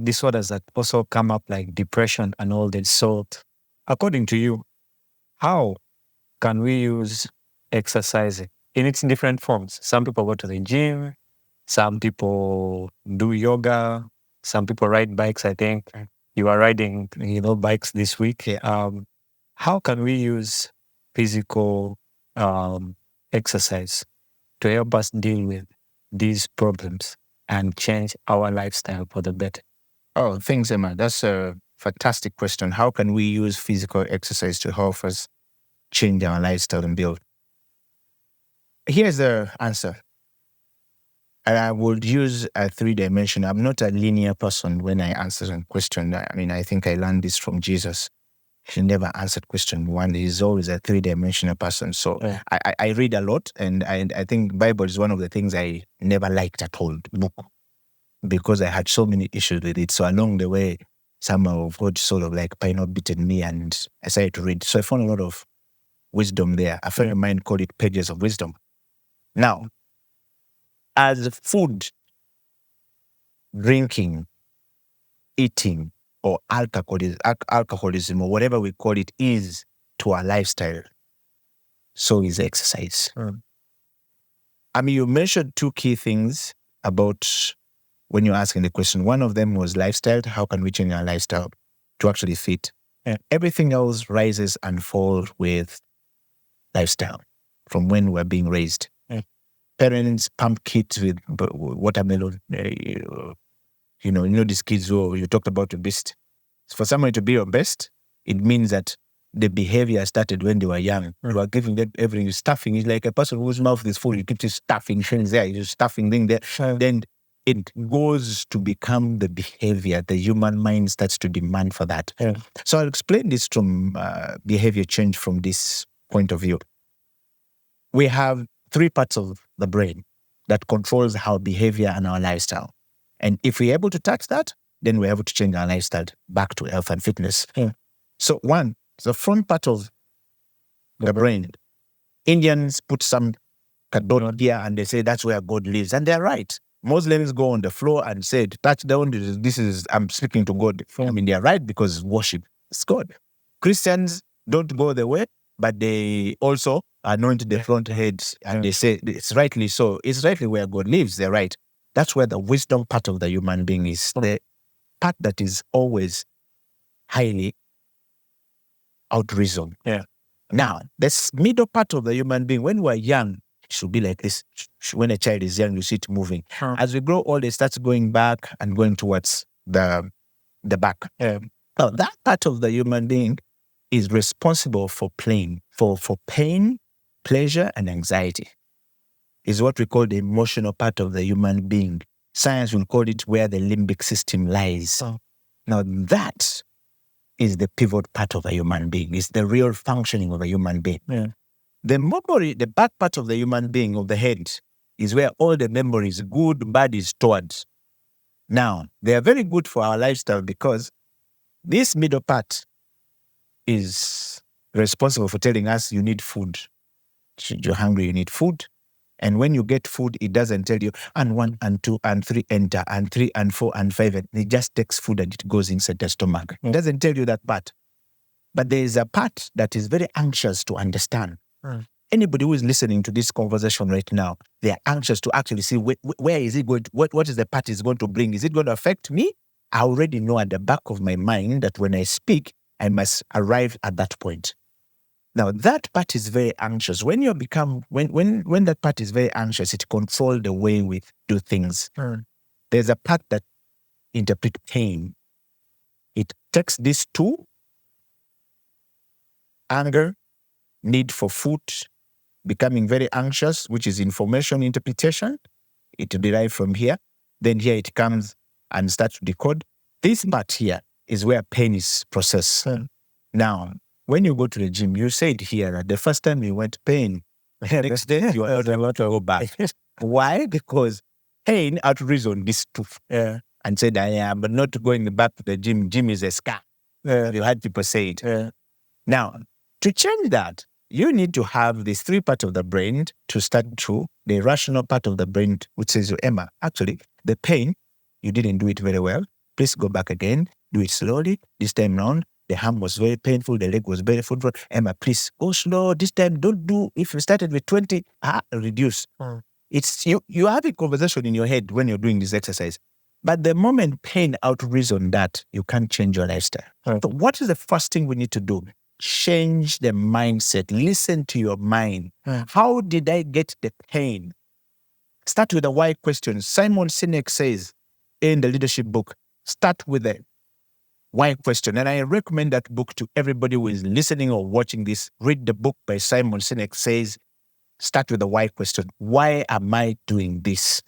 disorders that also come up, like depression and all that. So, according to you, how can we use exercising in its different forms? Some people go to the gym, some people do yoga, some people ride bikes. I think you are riding, bikes this week. How can we use physical exercise to help us deal with these problems and change our lifestyle for the better? Oh, thanks, Emma. That's a fantastic question. How can we use physical exercise to help us change our lifestyle and build? Here's the answer. And I would use a 3-dimension. I'm not a linear person when I answer a question. I think I learned this from Jesus. He never answered question one. He's always a 3-dimensional person. So I read a lot, and I think Bible is one of the things I never liked at all, the book, because I had so many issues with it. So along the way, some of God sort of like pineapple bitten me, and I started to read. So I found a lot of wisdom there. A friend of mine called it pages of wisdom. Now, as food, drinking, eating, or alcoholism, or whatever we call it, is to our lifestyle, so is exercise. You mentioned 2 key things about when you're asking the question. One of them was lifestyle. How can we change our lifestyle to actually fit? Everything else rises and falls with lifestyle from when we're being raised. Parents pump kids with watermelon. These kids who you talked about obesity. For someone to be obese, it means that the behavior started when they were young. You are giving them everything. Stuffing is like a person whose mouth is full. You keep stuffing things there. You're stuffing things there. Then it goes to become the behavior. The human mind starts to demand for that. So I'll explain this from behavior change from this point of view. We have 3 parts of the brain that controls our behavior and our lifestyle. And if we're able to touch that, then we're able to change our lifestyle back to health and fitness. So one, the front part of the brain, Indians put some kadot here and they say that's where God lives. And they're right. Muslims go on the floor and say, touch down, I'm speaking to God. I mean, they're right because worship is God. Christians don't go the way, but they also anoint the front heads and they say it's rightly so. It's rightly where God lives. They're right. That's where the wisdom part of the human being is. The part that is always highly outreasoned. Now, this middle part of the human being, when we're young, it should be like this. When a child is young, you see it moving. As we grow old, it starts going back and going towards the back. Now, that part of the human being is responsible for pain, for pain, pleasure, and anxiety. Is what we call the emotional part of the human being. Science will call it where the limbic system lies. Now, that is the pivot part of a human being. It's the real functioning of a human being. The memory, the back part of the human being, of the head, is where all the memories, good, bad, is stored. Now, they are very good for our lifestyle because this middle part is responsible for telling us you need food. You're hungry, you need food. And when you get food, it doesn't tell you, and 1 and 2 and 3 enter, and 3 and 4 and 5. And it just takes food and it goes inside the stomach. It doesn't tell you that part. But there is a part that is very anxious to understand. Anybody who is listening to this conversation right now, they are anxious to actually see where is it going to, what is the part is going to bring? Is it going to affect me? I already know at the back of my mind that when I speak, I must arrive at that point. Now, that part is very anxious. When that part is very anxious, it controls the way we do things. There's a part that interprets pain. It takes these two, anger, need for food, becoming very anxious, which is information interpretation. It derives from here. Then here it comes and starts to decode. This part here is where pain is processed. Now, when you go to the gym, you said here that the first time you went pain, next day you are not able to go back. Why? Because pain outreasoned this tooth and said, I am not going back to the gym. Gym is a scam. You had people say it. Now, to change that, you need to have these three parts of the brain to start through the rational part of the brain, which says, Emma, actually, the pain, you didn't do it very well. Please go back again. Do it slowly. This time round, the arm was very painful. The leg was very painful. Emma, please go slow. This time, don't do. If you started with 20, reduce. It's you have a conversation in your head when you're doing this exercise. But the moment pain outreason that, you can't change your lifestyle. So what is the first thing we need to do? Change the mindset. Listen to your mind. How did I get the pain? Start with the why question. Simon Sinek says in the leadership book, start with the why question. And I recommend that book to everybody who is listening or watching this. Read the book by Simon Sinek. Says, start with the why question. Why am I doing this?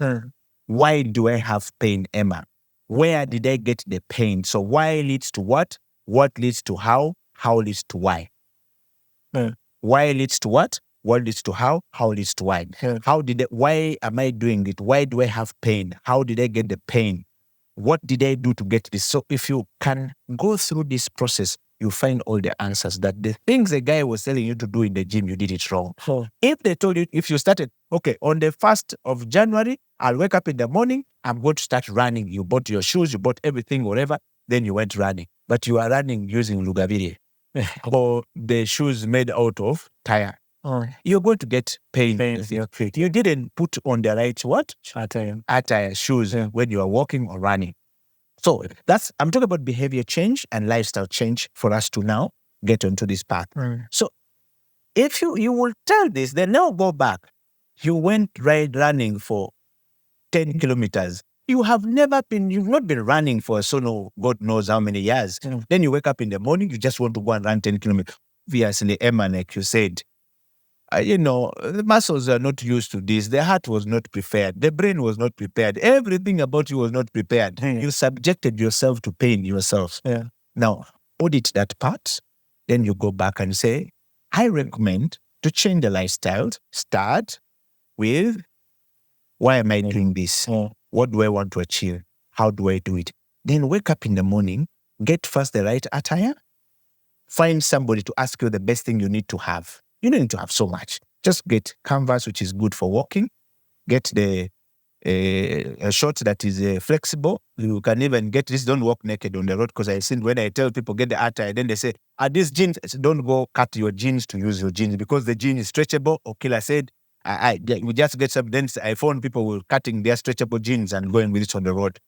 Why do I have pain, Emma? Where did I get the pain? So why leads to what? What leads to how? How leads to why? Why leads to what? What leads to how? How leads to why? Why am I doing it? Why do I have pain? How did I get the pain? What did I do to get this? So if you can go through this process, you find all the answers that the things the guy was telling you to do in the gym, you did it wrong. If they told you, if you started, okay, on the 1st of January, I'll wake up in the morning, I'm going to start running. You bought your shoes, you bought everything, whatever, then you went running. But you are running using Lugaviri or the shoes made out of tire. You're going to get pain. You didn't put on the right what? Attire, shoes when you are walking or running. So I'm talking about behavior change and lifestyle change for us to now get onto this path. So if you will tell this, then now go back. You went running for 10 kilometers. You've not been running for God knows how many years. Then you wake up in the morning, you just want to go and run 10 kilometers. Obviously, Emma, like you said, the muscles are not used to this. The heart was not prepared. The brain was not prepared. Everything about you was not prepared. You subjected yourself to pain yourself. Now, audit that part. Then you go back and say, I recommend to change the lifestyle. Start with, why am I doing this? What do I want to achieve? How do I do it? Then wake up in the morning, get first the right attire, find somebody to ask you the best thing you need to have. You don't need to have so much. Just get canvas, which is good for walking. Get a short that is flexible. You can even get this. Don't walk naked on the road, because I seen when I tell people get the attire, then they say, are these jeans? I said, don't go cut your jeans to use your jeans, because the jean is stretchable. Okay, I said, we just get some. Then I found people were cutting their stretchable jeans and going with it on the road.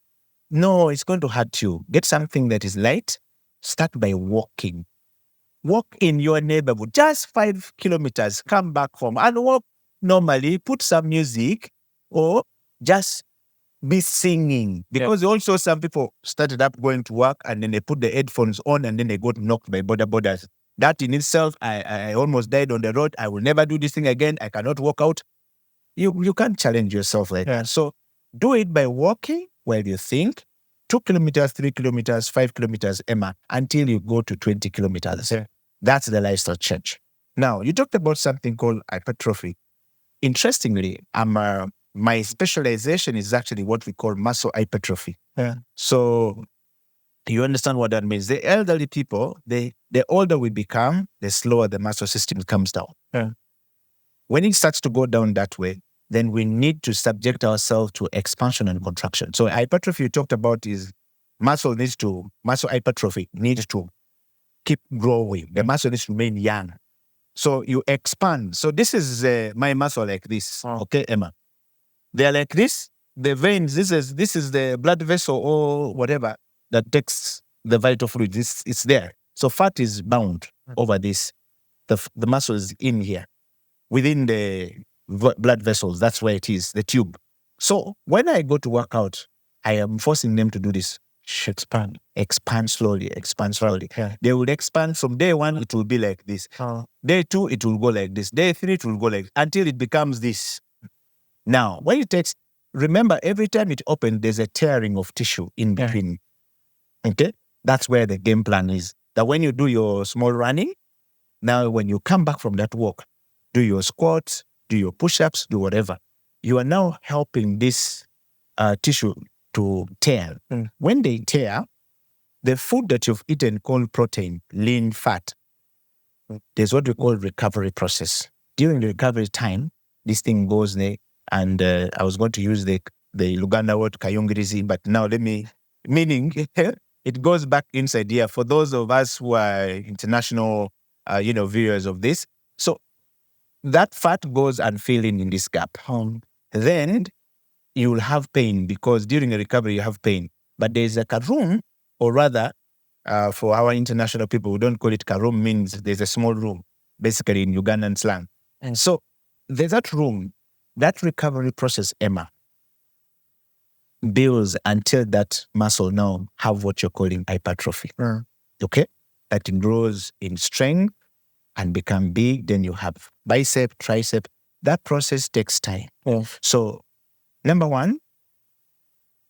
No, it's going to hurt you. Get something that is light. Start by walking. Walk in your neighborhood, just 5 kilometers, come back home and walk normally, put some music, or just be singing. Because also some people started up going to work and then they put the headphones on and then they got knocked by border borders. That in itself, I almost died on the road. I will never do this thing again. I cannot walk out. You can't challenge yourself like that. So do it by walking while you think. 2 kilometers, 3 kilometers, 5 kilometers, Emma, until you go to 20 kilometers. That's the lifestyle change. Now, you talked about something called hypertrophy. Interestingly, my specialization is actually what we call muscle hypertrophy. So you understand what that means. The elderly people, the older we become, the slower the muscle system comes down. When it starts to go down that way, then we need to subject ourselves to expansion and contraction. So hypertrophy you talked about is muscle hypertrophy needs to keep growing. The muscle needs to remain young. So you expand. So this is my muscle like this. Okay, Emma. They're like this. The veins, this is the blood vessel or whatever that takes the vital fluid. It's there. So fat is bound over this. The muscle is in here, within the blood vessels. That's where it is, the tube. So when I go to work out, I am forcing them to do this. Expand slowly. They will expand. From day 1, it will be like this. Day 2, it will go like this. Day 3, it will go like this, until it becomes this. Now, when it takes, remember, every time it opens, there's a tearing of tissue in between. Okay? That's where the game plan is. That when you do your small running, now when you come back from that walk, do your squats, do your push-ups, do whatever. You are now helping this tissue to tear. When they tear, the food that you've eaten called protein, lean fat, there's what we call recovery process. During the recovery time, this thing goes there, and I was going to use the Luganda word kayungirizi, but now meaning it goes back inside here for those of us who are international, viewers of this. So that fat goes and fill in this gap. Then you will have pain, because during a recovery you have pain. But there's a room, or rather, for our international people, we don't call it room, means there's a small room, basically in Ugandan slang. And so there's that room, that recovery process, Emma, builds until that muscle now have what you're calling hypertrophy. Okay? That it grows in strength and become big. Then you have bicep, tricep. That process takes time. So, number 1,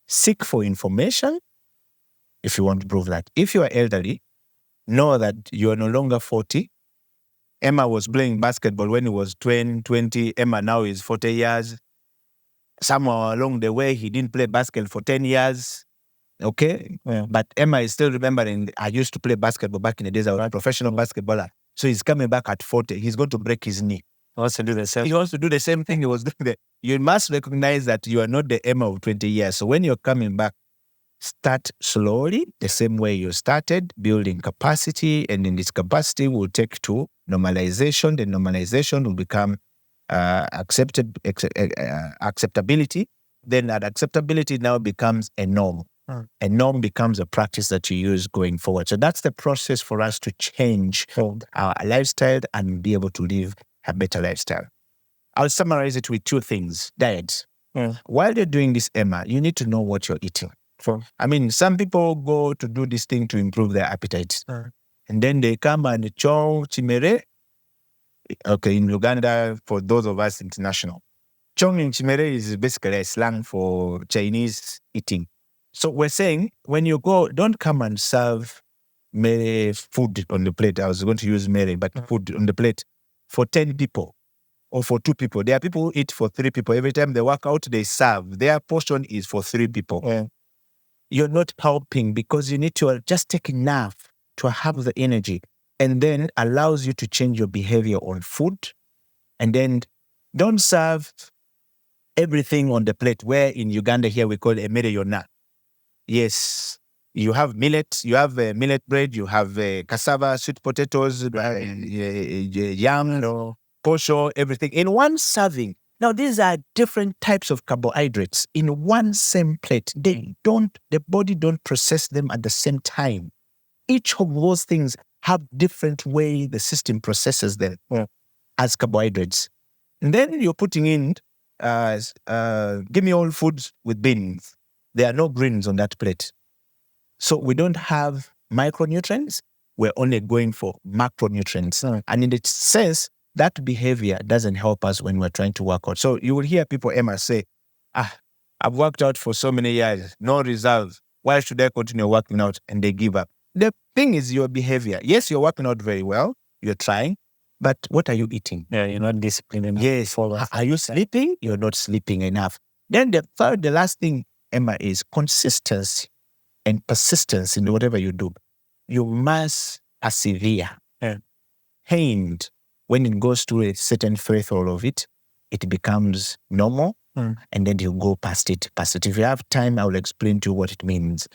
seek for information if you want to prove that. If you are elderly, know that you are no longer 40. Emma was playing basketball when he was 20. Emma now is 40 years. Somewhere along the way, he didn't play basketball for 10 years. Okay? But Emma is still remembering, I used to play basketball back in the days. I was a professional basketballer. So he's coming back at 40. He's going to break his knee. He wants to do the same thing he was doing there. You must recognize that you are not the Emma of 20 years. So when you're coming back, start slowly, the same way you started, building capacity. And in this capacity will take to normalization. The normalization will become acceptability. Then that acceptability now becomes a norm. A norm becomes a practice that you use going forward. So that's the process for us to change our lifestyle and be able to live a better lifestyle. I'll summarize it with 2 things. Diet. While you're doing this, Emma, you need to know what you're eating. I mean, some people go to do this thing to improve their appetite. And then they come and chong chimere. Okay, in Uganda, for those of us international, chong and chimere is basically a slang for Chinese eating. So we're saying, when you go, don't come and serve mere food on the plate. I was going to use mere, but food on the plate for 10 people or for 2 people. There are people who eat for 3 people. Every time they work out, they serve. Their portion is for 3 people. you're not helping because you need to just take enough to have the energy, and then allows you to change your behavior on food. And then don't serve everything on the plate, where in Uganda here we call it emere yona. Yes, you have millet, you have millet bread, you have cassava, sweet potatoes, yam, posho, everything in one serving. Now, these are different types of carbohydrates in one same plate. The body don't process them at the same time. Each of those things have different way the system processes them as carbohydrates. And then you're putting in, give me all foods with beans. There are no greens on that plate. So we don't have micronutrients. We're only going for macronutrients. And in the sense, that behavior doesn't help us when we're trying to work out. So you will hear people, Emma, say, I've worked out for so many years, no results. Why should I continue working out? And they give up. The thing is your behavior. Yes, you're working out very well. You're trying. But what are you eating? Yeah, you're not disciplined enough. Yes. Are you sleeping? You're not sleeping enough. Then the last thing, Emma, is consistency and persistence in whatever you do. You must persevere. And when it goes to a certain threshold of it, it becomes normal, and then you go past it. If you have time, I will explain to you what it means.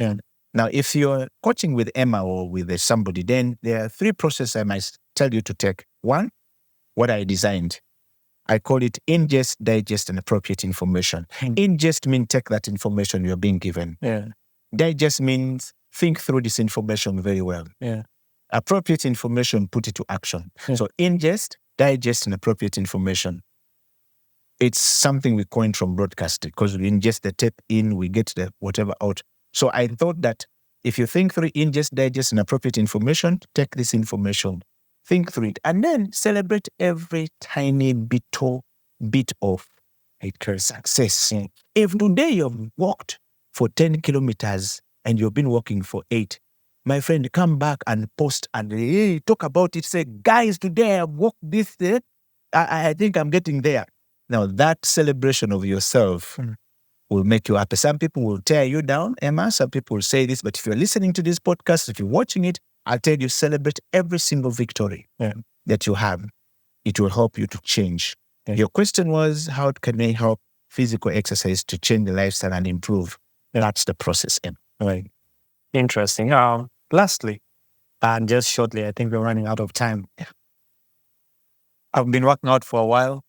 Now, if you're coaching with Emma or with somebody, then there are 3 processes I must tell you to take. 1, what I designed. I call it ingest, digest, and appropriate information. Ingest means take that information you're being given. Digest means think through this information very well. Appropriate information, put it to action. So ingest, digest, and appropriate information. It's something we coined from broadcasting, because we ingest the tape in, we get the whatever out. So I thought that if you think through ingest, digest, and appropriate information, take this information, think through it, and then celebrate every tiny bit of success. If today you've walked for 10 kilometers and you've been walking for 8, my friend, come back and post and talk about it. Say, guys, today I've walked this day. I think I'm getting there. Now, that celebration of yourself will make you happy. Some people will tear you down, Emma. Some people will say this, but if you're listening to this podcast, if you're watching it, I'll tell you, celebrate every single victory that you have. It will help you to change. Your question was, how can they help physical exercise to change the lifestyle and improve? That's the process, Emma. Right. Interesting. Lastly, and just shortly, I think we're running out of time. I've been working out for a while,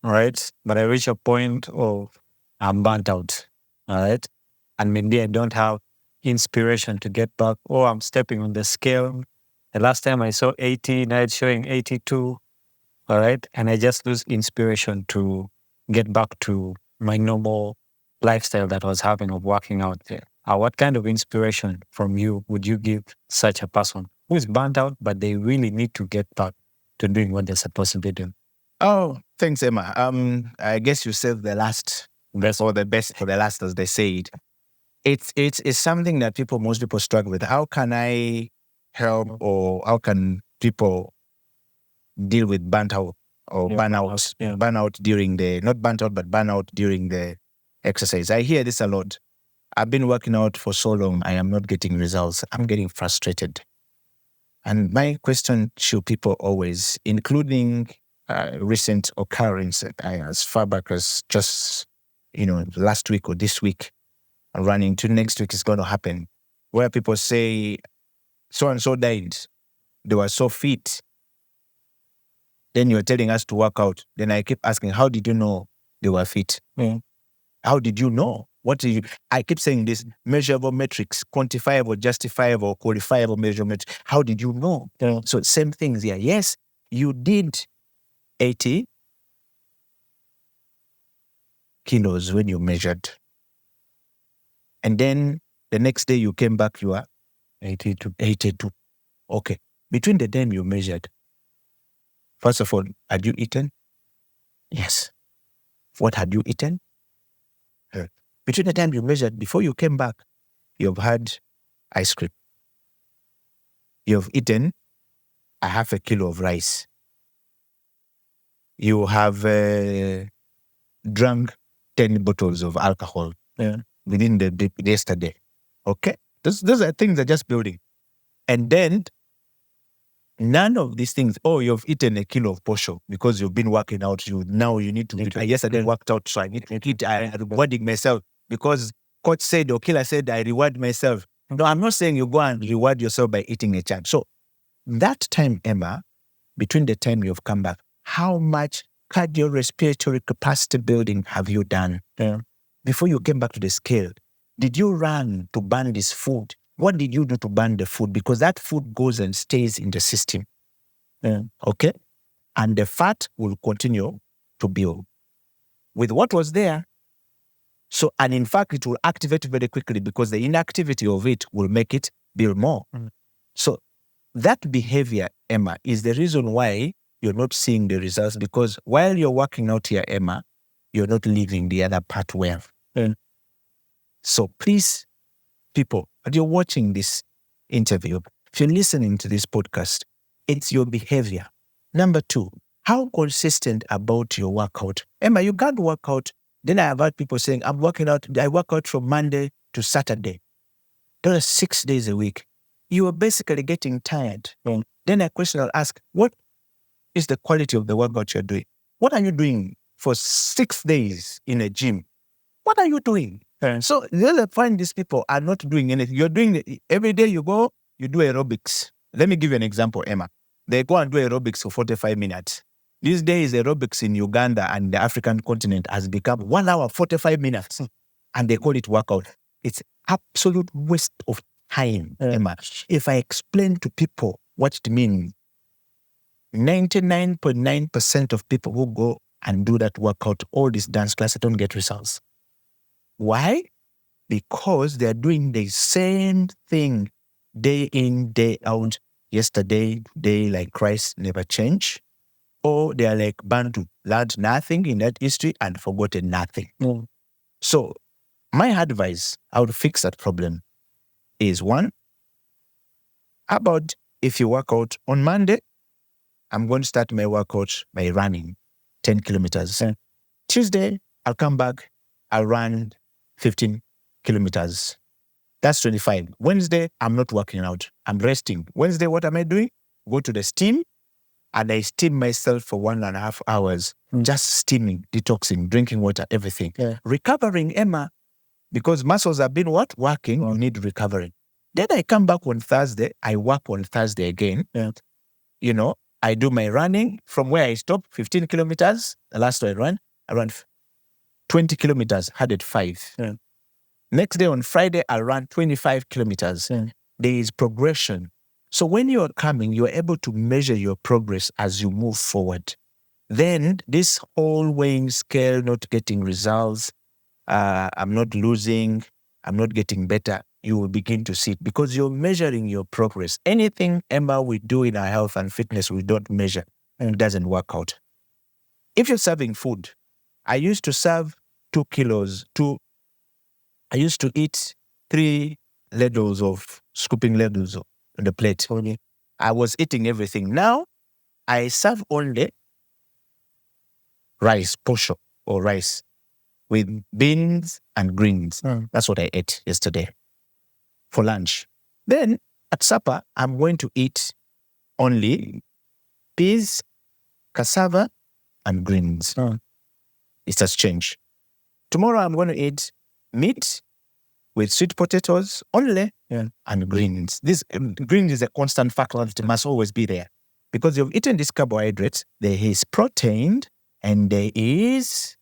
right? But I reach a point of I'm burnt out, all right? And maybe I don't have inspiration to get back, or I'm stepping on the scale. The last time I saw 80, now it's showing 82, all right? And I just lose inspiration to get back to my normal lifestyle that I was having of working out there. What kind of inspiration from you would you give such a person who is burnt out, but they really need to get back to doing what they're supposed to be doing? Oh, thanks, Emma. I guess you said the best for the last, as they say it. It's something that most people struggle with. How can I help, or how can people deal with burnt out or burnout? Burnout during not burnt out, but burnout during the exercise. I hear this a lot. I've been working out for so long, I am not getting results. I'm getting frustrated. And my question to people always, including recent occurrence, as far back as just, last week or this week, and running to next week is going to happen, where people say, so-and-so died. They were so fit. Then you're telling us to work out. Then I keep asking, how did you know they were fit? How did you know? I keep saying this, measurable metrics, quantifiable, justifiable, qualifiable measurement. How did you know? So same things here. Yes, you did 80 kilos when you measured. And then the next day you came back, you are 82. Okay. Between the time you measured, first of all, had you eaten? Yes. What had you eaten? Between the time you measured, before you came back, you've had ice cream. You've eaten a half a kilo of rice. You have drunk 10 bottles of alcohol within yesterday. Okay? Those are things that are just building. And then none of these things, you've eaten a kilo of posho because you've been working out. Now you need to eat. Yesterday worked out, so I need to eat. I'm rewarding myself because coach said or killer said I reward myself. No, I'm not saying you go and reward yourself by eating a chap. So that time, Emma, between the time you've come back, how much cardiorespiratory capacity building have you done? Before you came back to the scale? Did you run to burn this food? What did you do to burn the food? Because that food goes and stays in the system. Okay? And the fat will continue to build with what was there. So, and in fact, it will activate very quickly because the inactivity of it will make it build more. So that behavior, Emma, is the reason why you're not seeing the results, because while you're working out here, Emma, you're not leaving the other part well. So please, people, as you're watching this interview, if you're listening to this podcast, it's your behavior. Number 2, how consistent about your workout? Emma, you can't work out. Then I have heard people saying, I'm working out, I work out from Monday to Saturday. Those are 6 days a week. You are basically getting tired. Then a question I'll ask, what is the quality of the workout you're doing? What are you doing for 6 days in a gym? What are you doing? So you'll find these people are not doing anything. You're doing, every day you go, you do aerobics. Let me give you an example, Emma. They go and do aerobics for 45 minutes. These days, aerobics in Uganda and the African continent has become 1 hour, 45 minutes. And they call it workout. It's absolute waste of time, Emma. If I explain to people what it means, 99.9% of people who go and do that workout, all this dance class, don't get results. Why? Because they're doing the same thing day in, day out. Yesterday, today, like Christ never changed. Or they are like Bantu, learned nothing in that history and forgotten nothing. So my advice, how to fix that problem is 1, about if you work out on Monday, I'm going to start my workout by running 10 kilometers. Tuesday, I'll come back, I'll run 15 kilometers. That's 25. Wednesday, I'm not working out. I'm resting. Wednesday, what am I doing? Go to the steam, and I steam myself for 1.5 hours. Just steaming, detoxing, drinking water, everything. Recovering, Emma, because muscles have been what? Working, you need recovering. Then I come back on Thursday, I work on Thursday again. You know, I do my running from where I stopped, 15 kilometers. The last time I ran 20 kilometers, 105. Next day on Friday, I ran 25 kilometers. There is progression. So when you're coming, you're able to measure your progress as you move forward. Then this whole weighing scale, not getting results, I'm not losing, I'm not getting better, you will begin to see it because you're measuring your progress. Anything, Emma, we do in our health and fitness, we don't measure, and it doesn't work out. If you're serving food, I used to serve 2 kilos, I used to eat 3 ladles of, scooping ladles on the plate. I was eating everything. Now, I serve only rice, posho, or rice, with beans and greens. That's what I ate yesterday for lunch. Then, at supper, I'm going to eat only peas, cassava, and greens. It has changed. Tomorrow, I'm going to eat meat with sweet potatoes only and greens. This greens is a constant factor that must always be there because you've eaten these carbohydrates. There is protein and there is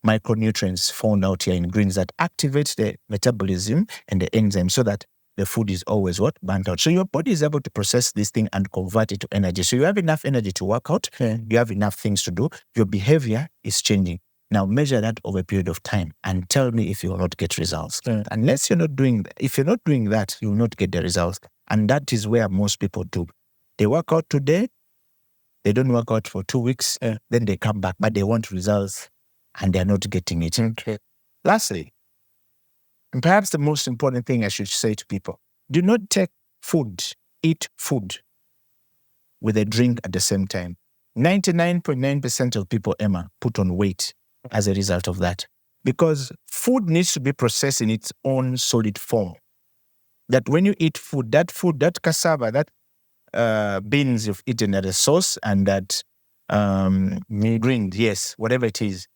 micronutrients found out here in greens that activate the metabolism and the enzymes so that the food is always what? Burnt out. So your body is able to process this thing and convert it to energy. So you have enough energy to work out. You have enough things to do. Your behavior is changing. Now measure that over a period of time and tell me if you will not get results. Unless you're not doing that, if you're not doing that, you will not get the results. And that is where most people do. They work out today, they don't work out for 2 weeks, then they come back, but they want results and they're not getting it. Lastly, and perhaps the most important thing I should say to people, do not take food, eat food with a drink at the same time. 99.9% of people, Emma, put on weight as a result of that. Because food needs to be processed in its own solid form. that when you eat food, that cassava, that beans you've eaten at a sauce and that green, yes, whatever it is,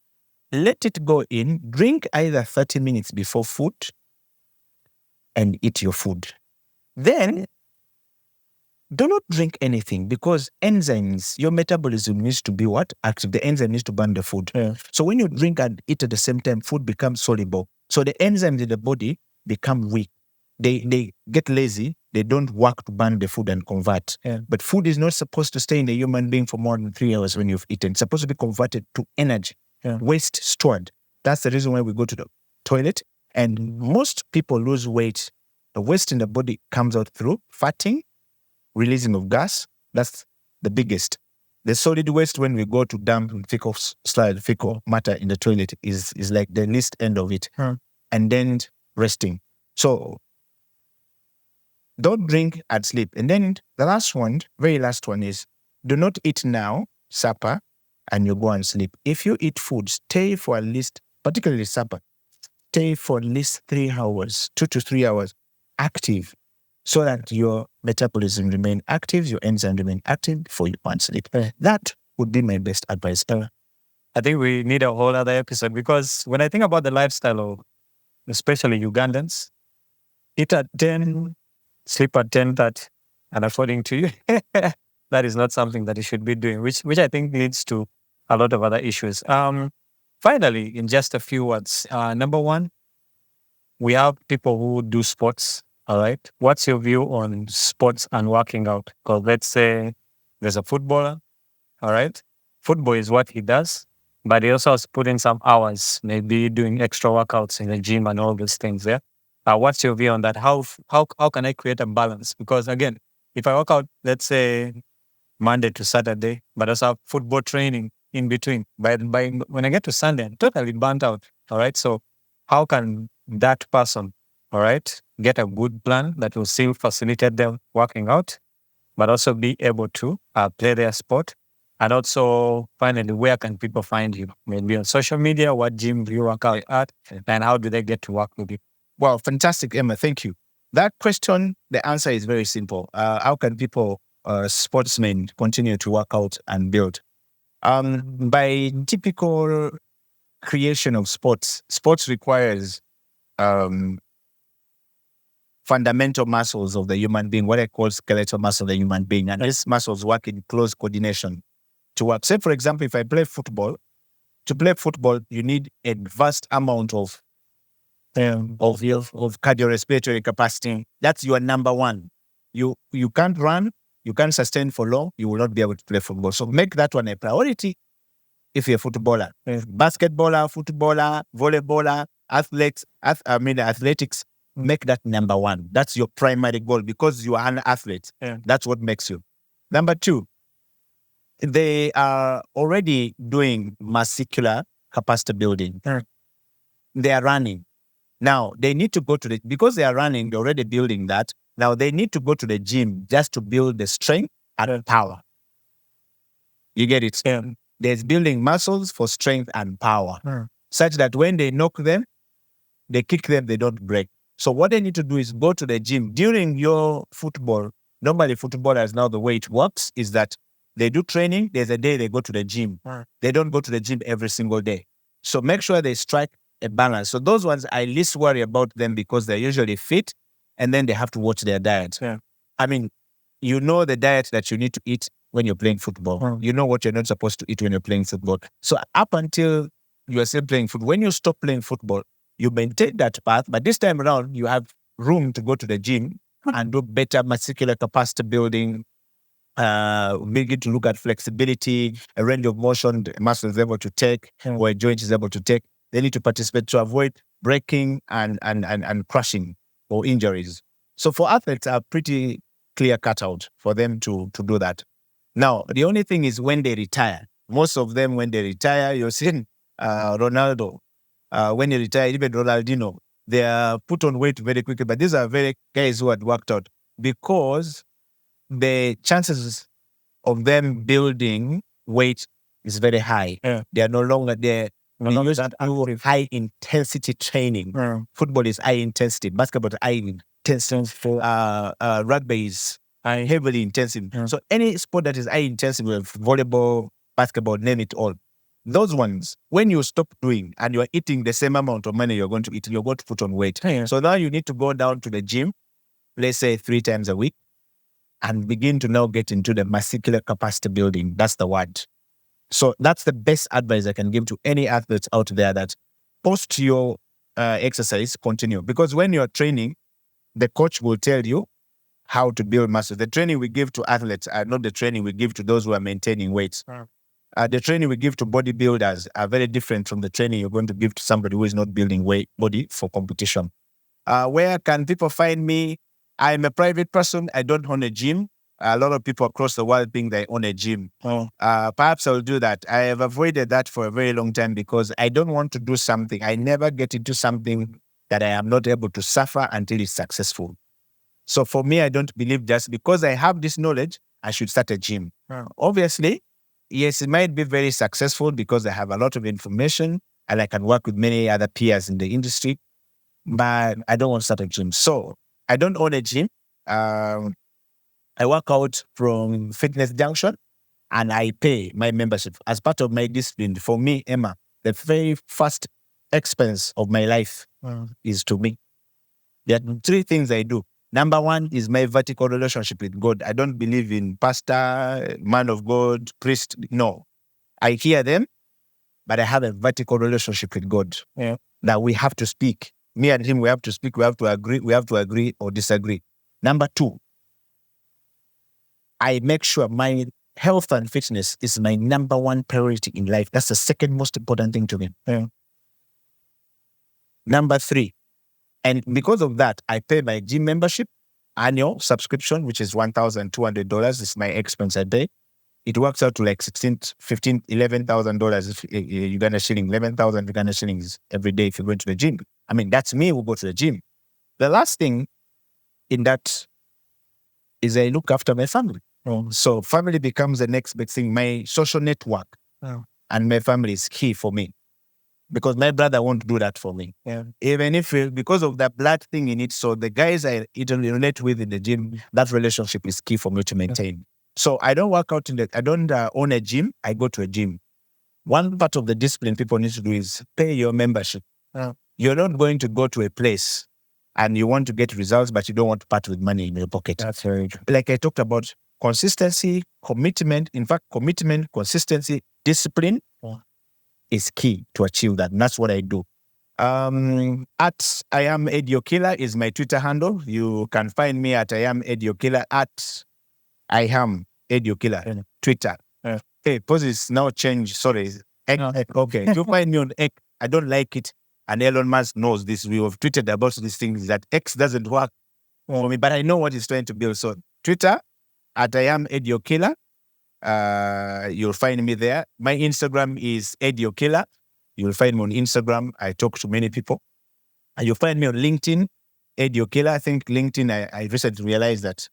let it go in, drink either 30 minutes before food and eat your food. Then do not drink anything because enzymes, your metabolism needs to be what? Active. The enzyme needs to burn the food. Yeah. So when you drink and eat at the same time, food becomes soluble. So the enzymes in the body become weak. They get lazy. They don't work to burn the food and convert. Yeah. But food is not supposed to stay in the human being for more than 3 hours when you've eaten. It's supposed to be converted to energy, waste stored. That's the reason why we go to the toilet. And most people lose weight. The waste in the body comes out through fatting, releasing of gas. That's the biggest. The solid waste when we go to dump fecal matter in the toilet is like the least end of it. And then resting. So don't drink at sleep. And then the last one, very last one is do not eat now, supper, and you go and sleep. If you eat food, stay for at least, particularly supper, stay for at least 3 hours, 2 to 3 hours active so that your metabolism remain active, your enzyme remain active before you go and sleep. That would be my best advice. I think we need a whole other episode because when I think about the lifestyle of especially Ugandans, eat at 10, sleep at 10:30, and according to you, that is not something that you should be doing, which I think leads to a lot of other issues. Finally, in just a few words, number one, we have people who do sports. All right. What's your view on sports and working out? Because let's say there's a footballer. All right. Football is what he does, but he also has put in some hours, maybe doing extra workouts in the gym and all those things there. What's your view on that? How can I create a balance? Because again, if I work out, let's say Monday to Saturday, but also have football training in between, by when I get to Sunday, I'm totally burnt out. All right. So how can that person, all right, get a good plan that will still facilitate them working out, but also be able to play their sport? And also, finally, where can people find you? Maybe on social media, what gym do you work out at, and how do they get to work with you? Wow, fantastic, Emma. Thank you. That question, the answer is very simple. How can people, sportsmen, continue to work out and build? By typical creation of sports requires fundamental muscles of the human being, what I call skeletal muscle of the human being. And these muscles work in close coordination to work. Say, for example, if I play football, to play football, you need a vast amount of cardiorespiratory capacity. That's your number one. You can't run, you can't sustain for long, you will not be able to play football. So make that one a priority if you're a footballer. Basketballer, footballer, volleyballer, athletics, make that number one. That's your primary goal because you are an athlete. That's what makes you. Number two, they are already doing muscular capacity building. They are running. Now, they need to go to because they are running, they're already building that. Now, they need to go to the gym just to build the strength and power. You get it? There's building muscles for strength and power, such that when they knock them, they kick them, they don't break. So what they need to do is go to the gym. During your football, normally footballers, now the way it works is that they do training, there's a day they go to the gym. They don't go to the gym every single day. So make sure they strike a balance. So those ones, I least worry about them because they're usually fit and then they have to watch their diet. I mean, you know the diet that you need to eat when you're playing football. You know what you're not supposed to eat when you're playing football. So up until you are still playing football, when you stop playing football, you maintain that path, but this time around, you have room to go to the gym and do better muscular capacity building, begin to look at flexibility, a range of motion the muscle is able to take, or a joint is able to take. They need to participate to avoid breaking and crushing or injuries. So for athletes, are pretty clear cut out for them to do that. Now, the only thing is when they retire. Most of them, when they retire, you're seeing Ronaldo. When he retired, even Ronaldinho, they are put on weight very quickly. But these are very guys who had worked out because the chances of them building weight is very high. They are no longer there. They use high intensity training. Football is high intensity. Basketball is high intensive. Rugby is heavily intensive. So any sport that is high intensive, volleyball, basketball, name it all. Those ones, when you stop doing and you're eating the same amount of money you're going to eat, you're going to put on weight. So now you need to go down to the gym, let's say 3 times a week, and begin to now get into the muscular capacity building. That's the word. So that's the best advice I can give to any athletes out there, that post your exercise, continue. Because when you're training, the coach will tell you how to build muscle. The training we give to athletes are not the training we give to those who are maintaining weights. The training we give to bodybuilders are very different from the training you're going to give to somebody who is not building body for competition. Where can people find me? I'm a private person. I don't own a gym. A lot of people across the world think they own a gym. Perhaps I'll do that. I have avoided that for a very long time because I don't want to do something. I never get into something that I am not able to suffer until it's successful. So for me, I don't believe just because I have this knowledge, I should start a gym. Obviously, yes, it might be very successful because I have a lot of information and I can work with many other peers in the industry, but I don't want to start a gym. So I don't own a gym. I work out from Fitness Junction and I pay my membership as part of my discipline. For me, Emma, the very first expense of my life is to me. There are 3 things I do. Number 1 is my vertical relationship with God. I don't believe in pastor, man of God, priest. No. I hear them, but I have a vertical relationship with God. That we have to speak. Me and him, we have to speak. We have to agree or disagree. Number 2, I make sure my health and fitness is my number 1 priority in life. That's the second most important thing to me. Number 3, and because of that, I pay my gym membership, annual subscription, which is $1,200. It's my expense a day. It works out to like $16,000, $15,000, $11,000 Uganda shilling, 11,000 Uganda shillings every day if you're going to the gym. I mean, that's me who go to the gym. The last thing in that is I look after my family. So family becomes the next big thing. My social network and my family is key for me. Because my brother won't do that for me. Even if, because of that blood thing in it, so the guys I relate with in the gym, that relationship is key for me to maintain. So I don't work out I don't own a gym, I go to a gym. One part of the discipline people need to do is pay your membership. You're not going to go to a place and you want to get results, but you don't want to part with money in your pocket. That's very true. Like I talked about, consistency, commitment, consistency, discipline, is key to achieve that. And that's what I do. At I am Ediokila is my Twitter handle. You can find me at I am Ediokila at I am Ediokila Twitter. Hey, pause is now changed. Sorry. Okay. You find me on X. I don't like it. And Elon Musk knows this. We have tweeted about these things that X doesn't work for me, but I know what he's trying to build. So Twitter at I am Ediokila. You'll find me there. My Instagram is Ediokila. You'll find me on Instagram. I talk to many people. And you'll find me on LinkedIn, Ediokila. I think LinkedIn, I recently realized that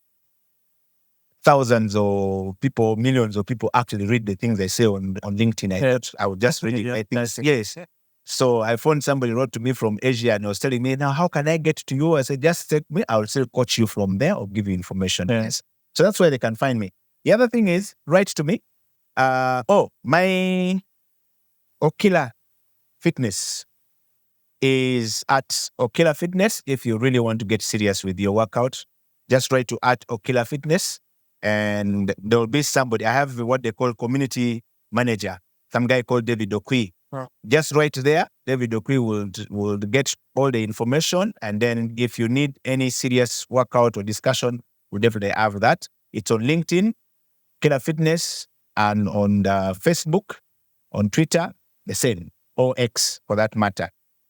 thousands of people, millions of people actually read the things I say on LinkedIn. I thought I would just read it. I think, yes. So I found somebody wrote to me from Asia and was telling me, now, how can I get to you? I said, just take me. I'll still coach you from there or give you information. Yes. So that's where they can find me. The other thing is, write to me. My Okila Fitness is at Okila Fitness. If you really want to get serious with your workout, just write to at Okila Fitness. And there will be somebody. I have what they call community manager, some guy called David Okui. Just write there. David Okui will get all the information. And then if you need any serious workout or discussion, we'll definitely have that. It's on LinkedIn, Okila Fitness, and on Facebook, on Twitter, the same, or X for that matter.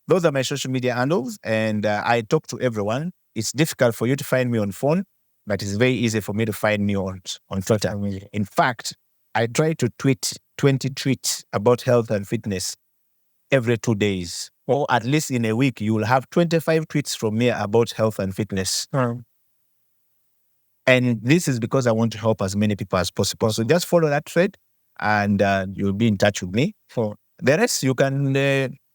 Those are my social media handles, and I talk to everyone. It's difficult for you to find me on phone, but it's very easy for me to find me on Twitter. In fact, I try to tweet 20 tweets about health and fitness every 2 days, or at least in a week, you will have 25 tweets from me about health and fitness. And this is because I want to help as many people as possible. So just follow that thread and you'll be in touch with me. For the rest, you can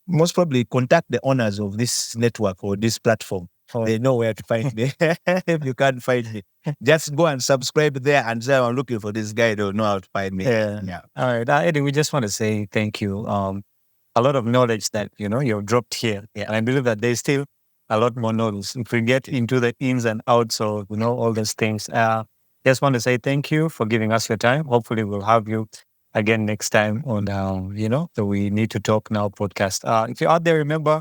most probably contact the owners of this network or this platform. They know where to find me. If you can't find me, just go and subscribe there and say, I'm looking for this guy. They'll know how to find me. Yeah. All right. Eddie, we just want to say thank you. A lot of knowledge that, you've dropped here. Yeah. And I believe that there's still a lot more knowledge. If we get into the ins and outs of, all those things, just want to say thank you for giving us your time. Hopefully we'll have you again next time on, the We Need to Talk Now podcast. If you're out there, remember,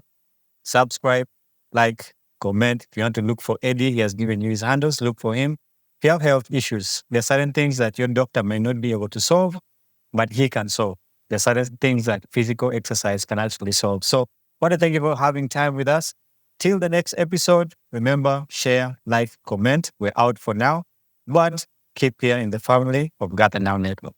subscribe, like, comment. If you want to look for Eddie, he has given you his handles. Look for him. If you have health issues, there are certain things that your doctor may not be able to solve, but he can solve. There are certain things that physical exercise can actually solve. So, want to thank you for having time with us. Till the next episode, remember, share, like, comment. We're out for now, but keep here in the family of Gather Now Network.